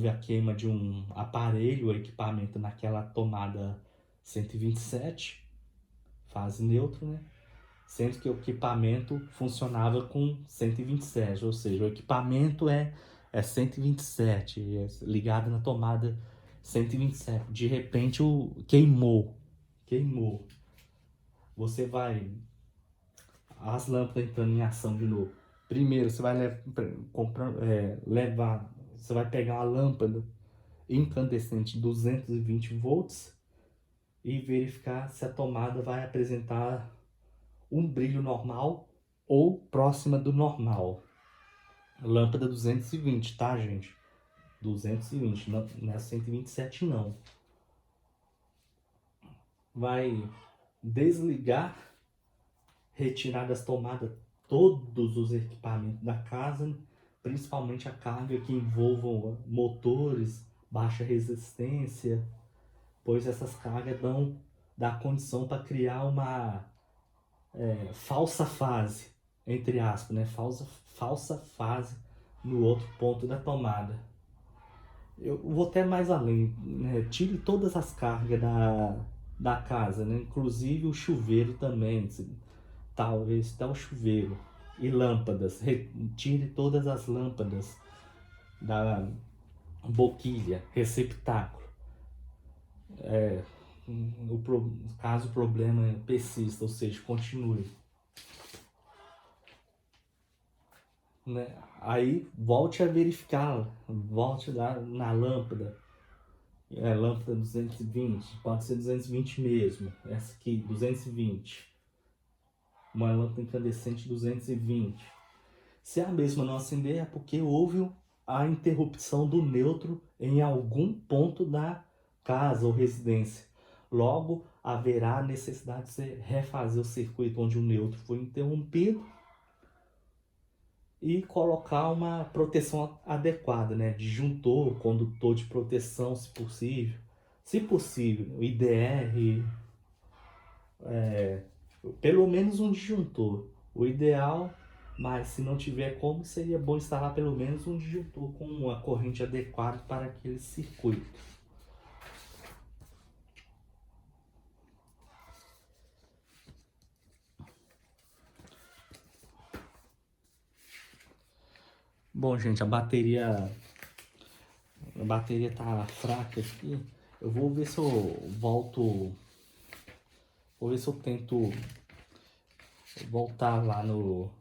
a queima de um aparelho ou equipamento naquela tomada 127, fase neutro, né? Sendo que o equipamento funcionava com 127, ou seja, o equipamento é 127, é ligado na tomada 127. De repente queimou. Você vai, as lâmpadas entrando em ação de novo. Primeiro você vai levar, você vai pegar uma lâmpada incandescente 220 volts e verificar se a tomada vai apresentar um brilho normal ou próxima do normal. Lâmpada 220, tá, gente? 220, não é 127 não. Vai desligar, retirar das tomadas todos os equipamentos da casa, principalmente a carga que envolvam motores, baixa resistência, pois essas cargas dá condição para criar uma falsa fase, entre aspas, né? Falsa fase no outro ponto da tomada. Eu vou até mais além, né? Tire todas as cargas da casa, né? Inclusive o chuveiro também, talvez até o chuveiro. E lâmpadas, retire todas as lâmpadas da boquilha, receptáculo. Caso o problema persista, ou seja, continue. Né? Aí volte a verificar, volte lá na lâmpada. Lâmpada 220, pode ser 220 mesmo. Essa aqui, 220. Uma lâmpada incandescente 220. Se a mesma não acender, é porque houve a interrupção do neutro em algum ponto da casa ou residência. Logo, haverá a necessidade de você refazer o circuito onde o neutro foi interrompido e colocar uma proteção adequada, né? Disjuntor, condutor de proteção, se possível. Se possível, o IDR, pelo menos um disjuntor. O ideal, mas se não tiver como, seria bom instalar pelo menos um disjuntor com uma corrente adequada para aquele circuito. Bom, gente, a bateria tá fraca aqui. Eu vou ver se eu volto. Vou ver se eu tento voltar lá no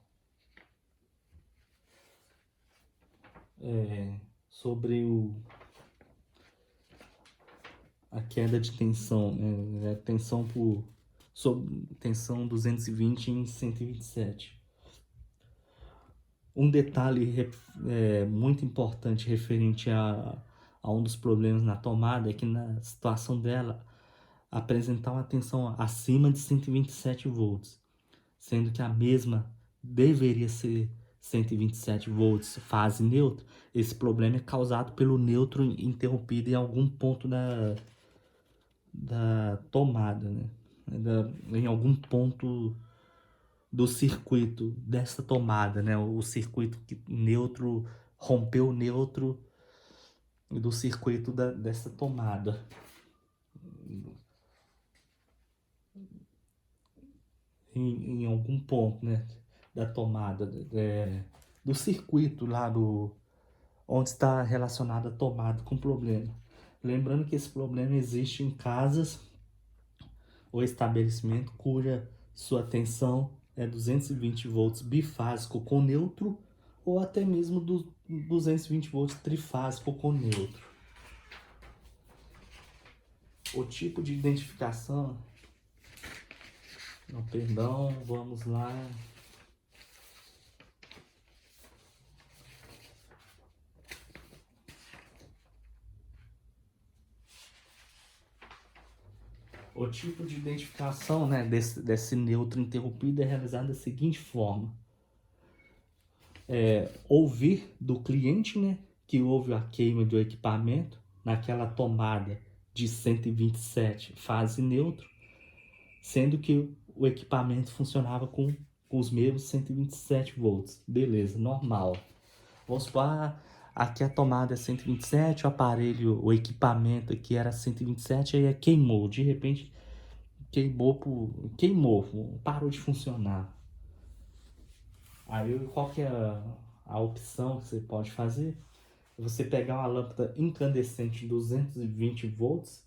sobre a queda de tensão, né? Tensão tensão 220 em 127. Um detalhe muito importante referente a um dos problemas na tomada é que na situação dela apresentar uma tensão acima de 127 volts, sendo que a mesma deveria ser 127 volts fase neutra. Esse problema é causado pelo neutro interrompido em algum ponto da tomada, né? Em algum ponto do circuito dessa tomada, né? O circuito neutro rompeu o neutro do circuito dessa tomada. Em algum ponto, né? Da tomada, do circuito lá onde está relacionada a tomada com problema. Lembrando que esse problema existe em casas ou estabelecimento cuja sua tensão é 220 volts bifásico com neutro ou até mesmo 220 volts trifásico com neutro. O tipo de identificação... Não, perdão, vamos lá. O tipo de identificação, né, desse neutro interrompido é realizado da seguinte forma. Ouvir do cliente, né, que houve a queima do equipamento naquela tomada de 127 fase neutro, sendo que o equipamento funcionava com os mesmos 127 volts. Beleza, normal. Vamos supor, aqui a tomada é 127, o aparelho, o equipamento aqui era 127, aí queimou. De repente, queimou, parou de funcionar. Aí qual que é a opção que você pode fazer? Você pegar uma lâmpada incandescente de 220 volts,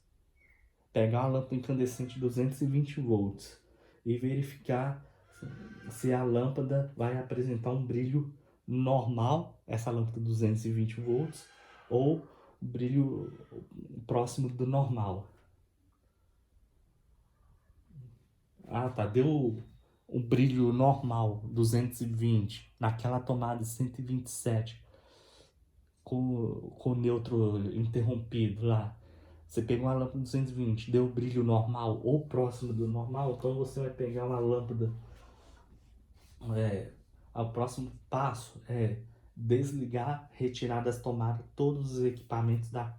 pegar uma lâmpada incandescente de 220 volts e verificar se a lâmpada vai apresentar um brilho normal, essa lâmpada 220 volts, ou brilho próximo do normal. Ah, tá, deu um brilho normal, 220, naquela tomada 127, com o neutro interrompido lá. Você pegou uma lâmpada 220, deu brilho normal ou próximo do normal, então você vai pegar uma lâmpada. O próximo passo é desligar, retirar das tomadas todos os equipamentos da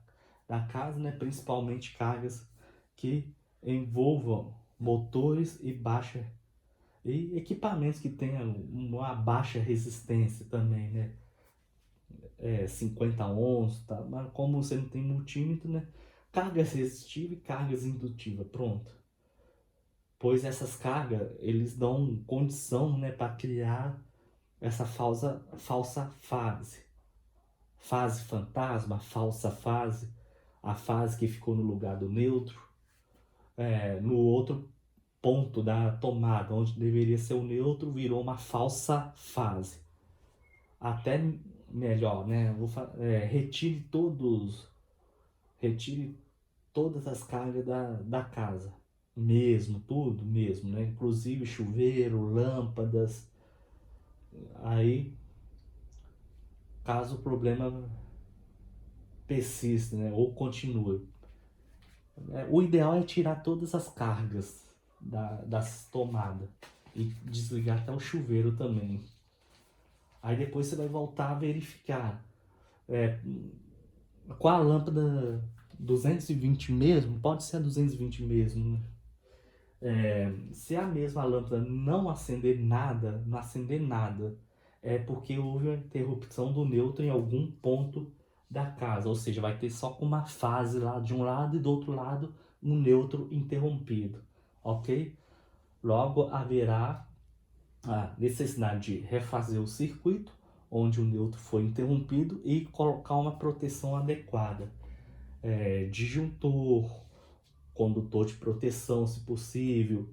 casa, né? Principalmente cargas que envolvam motores e equipamentos que tenham uma baixa resistência também, né? 50 ohms, tá? Mas como você não tem multímetro, né? Cargas resistivas e cargas indutivas, pronto. Pois essas cargas, eles dão condição, né, para criar essa falsa fase. Fase fantasma, falsa fase, a fase que ficou no lugar do neutro, no outro ponto da tomada, onde deveria ser o neutro, virou uma falsa fase. Até melhor, né? Retire todas as cargas da casa. Mesmo, tudo mesmo, né? Inclusive chuveiro, lâmpadas. Aí, caso o problema persista, né? Ou continue. O ideal é tirar todas as cargas das tomadas e desligar até o chuveiro também. Aí depois você vai voltar a verificar. É, com a lâmpada 220 mesmo, pode ser a 220 mesmo, né? Se a mesma lâmpada não acender nada, é porque houve a interrupção do neutro em algum ponto da casa, ou seja, vai ter só com uma fase lá de um lado e do outro lado um neutro interrompido, ok? Logo haverá a necessidade de refazer o circuito onde o neutro foi interrompido e colocar uma proteção adequada, disjuntor, condutor de proteção, se possível,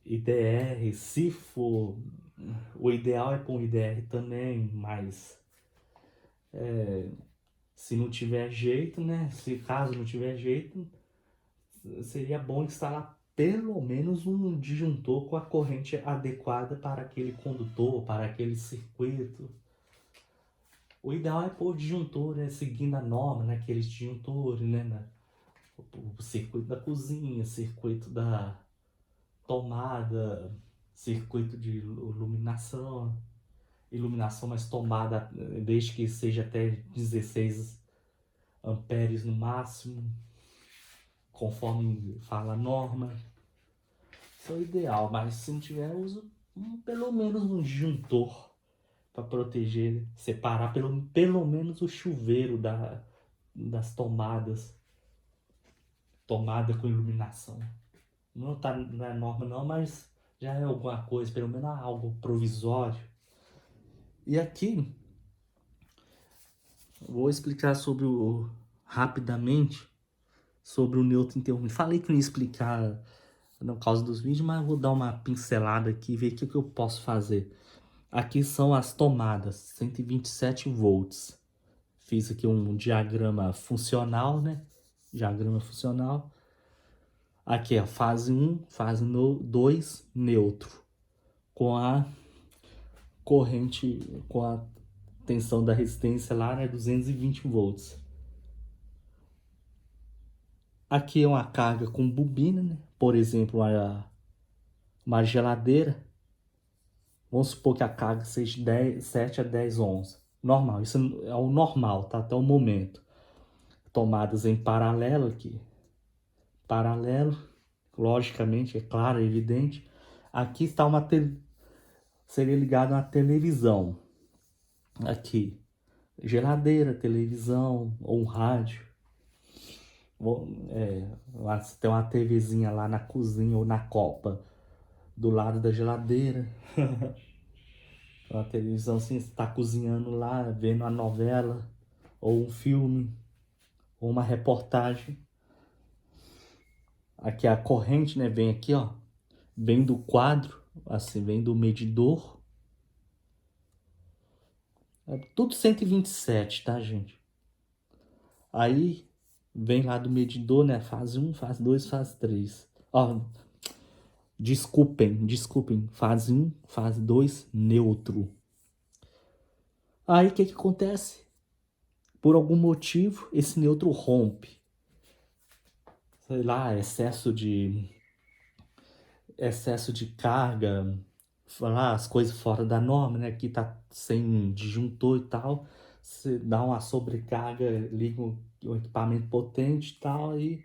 IDR, se for, o ideal é com IDR também, mas se não tiver jeito, né? Se caso não tiver jeito, seria bom instalar pelo menos um disjuntor com a corrente adequada para aquele condutor, para aquele circuito. O ideal é pôr o disjuntor, né? Seguindo a norma, naqueles disjuntores, né? O circuito da cozinha, circuito da tomada, circuito de iluminação, mas tomada desde que seja até 16 amperes no máximo, conforme fala a norma. Isso é o ideal, mas se não tiver, uso pelo menos um disjuntor para proteger, separar pelo menos o chuveiro das tomadas, tomada com iluminação. Não tá na norma não, mas já é alguma coisa, pelo menos algo provisório. E aqui vou explicar rapidamente sobre o neutro interrompido. Falei que não ia explicar no causa dos vídeos, mas vou dar uma pincelada aqui e ver o que eu posso fazer. Aqui são as tomadas, 127 volts. Fiz aqui um diagrama funcional, né? Diagrama funcional. Aqui é a fase 1, fase 2, neutro. Com a corrente, com a tensão da resistência lá, né? 220 volts. Aqui é uma carga com bobina, né? Por exemplo, uma geladeira. Vamos supor que a carga seja 7 a 10 ohms. Normal, isso é o normal, tá? Até o momento. Tomadas em paralelo aqui. Paralelo, logicamente, é claro, é evidente. Aqui está seria ligado a uma televisão. Aqui, geladeira, televisão ou um rádio. Tem uma TVzinha lá na cozinha ou na copa do lado da geladeira. Uma televisão assim, você está cozinhando lá, vendo uma novela ou um filme ou uma reportagem. Aqui a corrente, né, vem aqui, ó, vem do quadro, assim, vem do medidor. É tudo 127, tá, gente? Aí vem lá do medidor, né, fase 1, fase 2, fase 3. Ó, Desculpem. Fase 1, fase 2, neutro. Aí o que acontece? Por algum motivo, esse neutro rompe. Sei lá, excesso de carga, falar as coisas fora da norma, né? Aqui tá sem disjuntor e tal. Você dá uma sobrecarga, liga um equipamento potente e tal, aí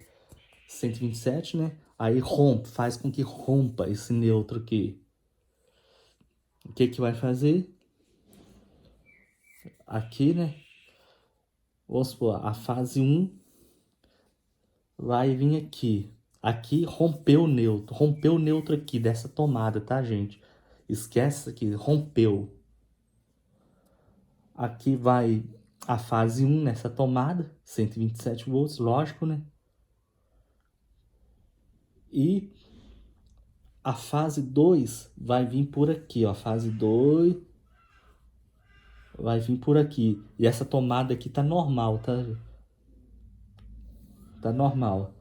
127, né? Aí rompe, faz com que rompa esse neutro aqui. O que vai fazer? Aqui, né? Vamos supor, a fase 1 vai vir aqui. Aqui rompeu o neutro. Rompeu o neutro aqui dessa tomada, tá, gente? Esquece que rompeu. Aqui vai a fase 1 nessa tomada, 127 volts, lógico, né? E a fase 2 vai vir por aqui, ó. A fase 2 vai vir por aqui. E essa tomada aqui tá normal, tá? Tá normal.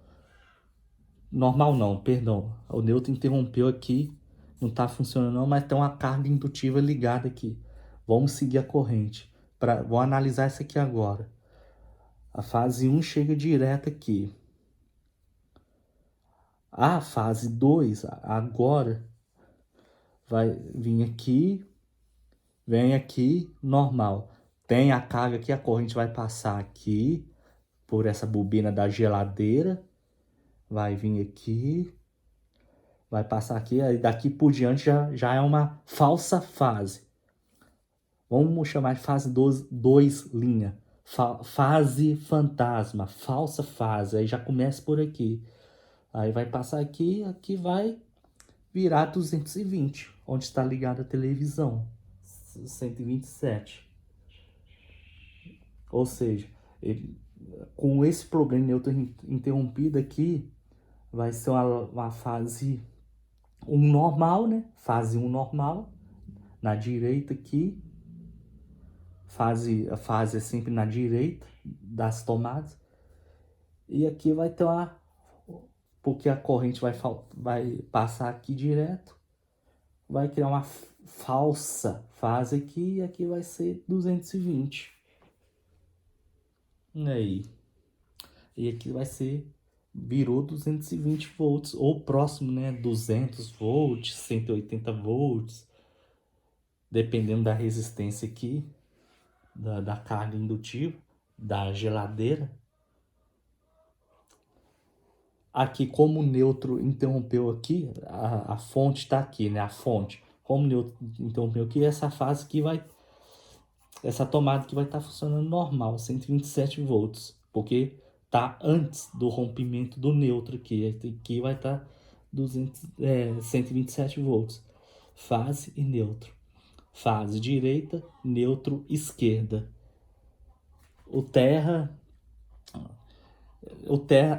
Normal não, perdão. O neutro interrompeu aqui. Não tá funcionando não, mas tem uma carga indutiva ligada aqui. Vamos seguir a corrente. Vou analisar isso aqui agora. A fase 1 chega direto aqui. A fase 2 agora vai vir aqui, vem aqui, normal. Tem a carga que a corrente vai passar aqui por essa bobina da geladeira. Vai vir aqui, vai passar aqui, aí daqui por diante já é uma falsa fase. Vamos chamar de fase 2 linha. Fase fantasma, falsa fase. Aí já começa por aqui. Aí vai passar aqui, aqui vai virar 220, onde está ligada a televisão. 127. Ou seja, com esse problema neutro interrompido aqui, vai ser uma fase 1 normal, né? Fase 1 normal, na direita aqui. A fase é sempre na direita das tomadas. E aqui vai ter porque a corrente vai passar aqui direto, vai criar uma falsa fase aqui, e aqui vai ser 220. E aí? E aqui virou 220 volts, ou próximo, né? 200 volts, 180 volts, dependendo da resistência aqui, da carga indutiva, da geladeira. Aqui, como o neutro interrompeu aqui, a fonte está aqui, né? A fonte. Como o neutro interrompeu aqui, essa fase que essa tomada que vai estar funcionando normal, 127 volts, porque tá antes do rompimento do neutro aqui. Aqui vai estar 127 volts. Fase e neutro. Fase direita, neutro esquerda.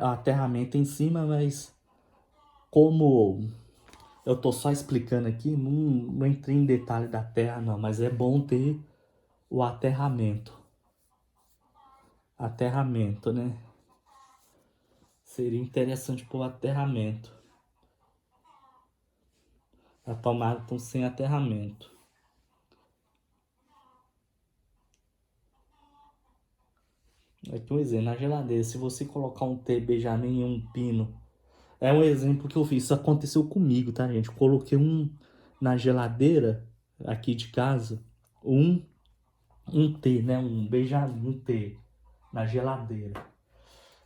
Aterramento em cima, mas como eu tô só explicando aqui, não entrei em detalhe da terra não, mas é bom ter o aterramento. Aterramento, né? Seria interessante pôr aterramento. A tomada estão sem aterramento. Aqui um exemplo, na geladeira, se você colocar um Benjamin e um pino, é um exemplo que eu fiz, isso aconteceu comigo, tá, gente? Eu coloquei na geladeira aqui de casa, um T, né? Um Benjamin, um T na geladeira.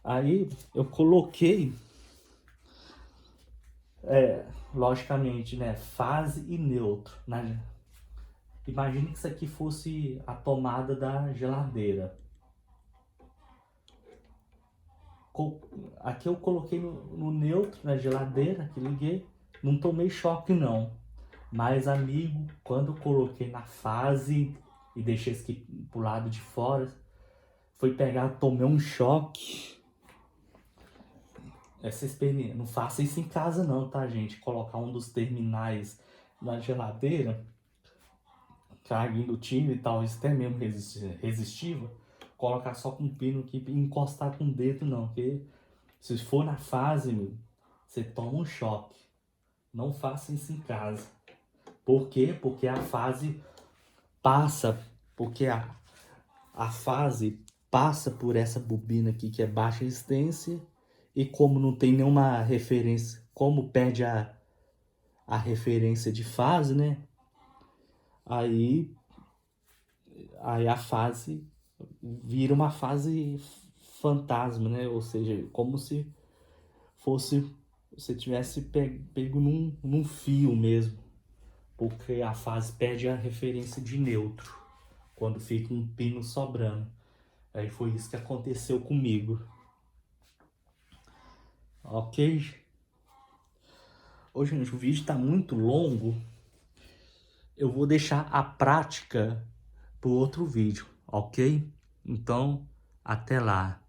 Aí eu coloquei, logicamente, né? Fase e neutro. Imagine que isso aqui fosse a tomada da geladeira. Aqui eu coloquei no neutro, na geladeira, que liguei. Não tomei choque não. Mas, amigo, quando eu coloquei na fase e deixei isso aqui pro lado de fora, foi pegar, tomei um choque. Essa experiência, não faça isso em casa não, tá, gente? Colocar um dos terminais na geladeira, carga indutiva e tal, isso até mesmo resistiva, colocar só com um pino aqui e encostar com o dedo não, porque se for na fase, meu, você toma um choque. Não faça isso em casa. Por quê? Porque a fase passa, porque a fase passa por essa bobina aqui que é baixa resistência, e como não tem nenhuma referência, como perde a referência de fase, né? Aí, aí a fase vira uma fase fantasma, né? Ou seja, como se fosse você tivesse pego num fio mesmo, porque a fase perde a referência de neutro quando fica um pino sobrando. Aí foi isso que aconteceu comigo. Ok? Ô, gente, o vídeo tá muito longo. Eu vou deixar a prática pro outro vídeo, ok? Então, até lá.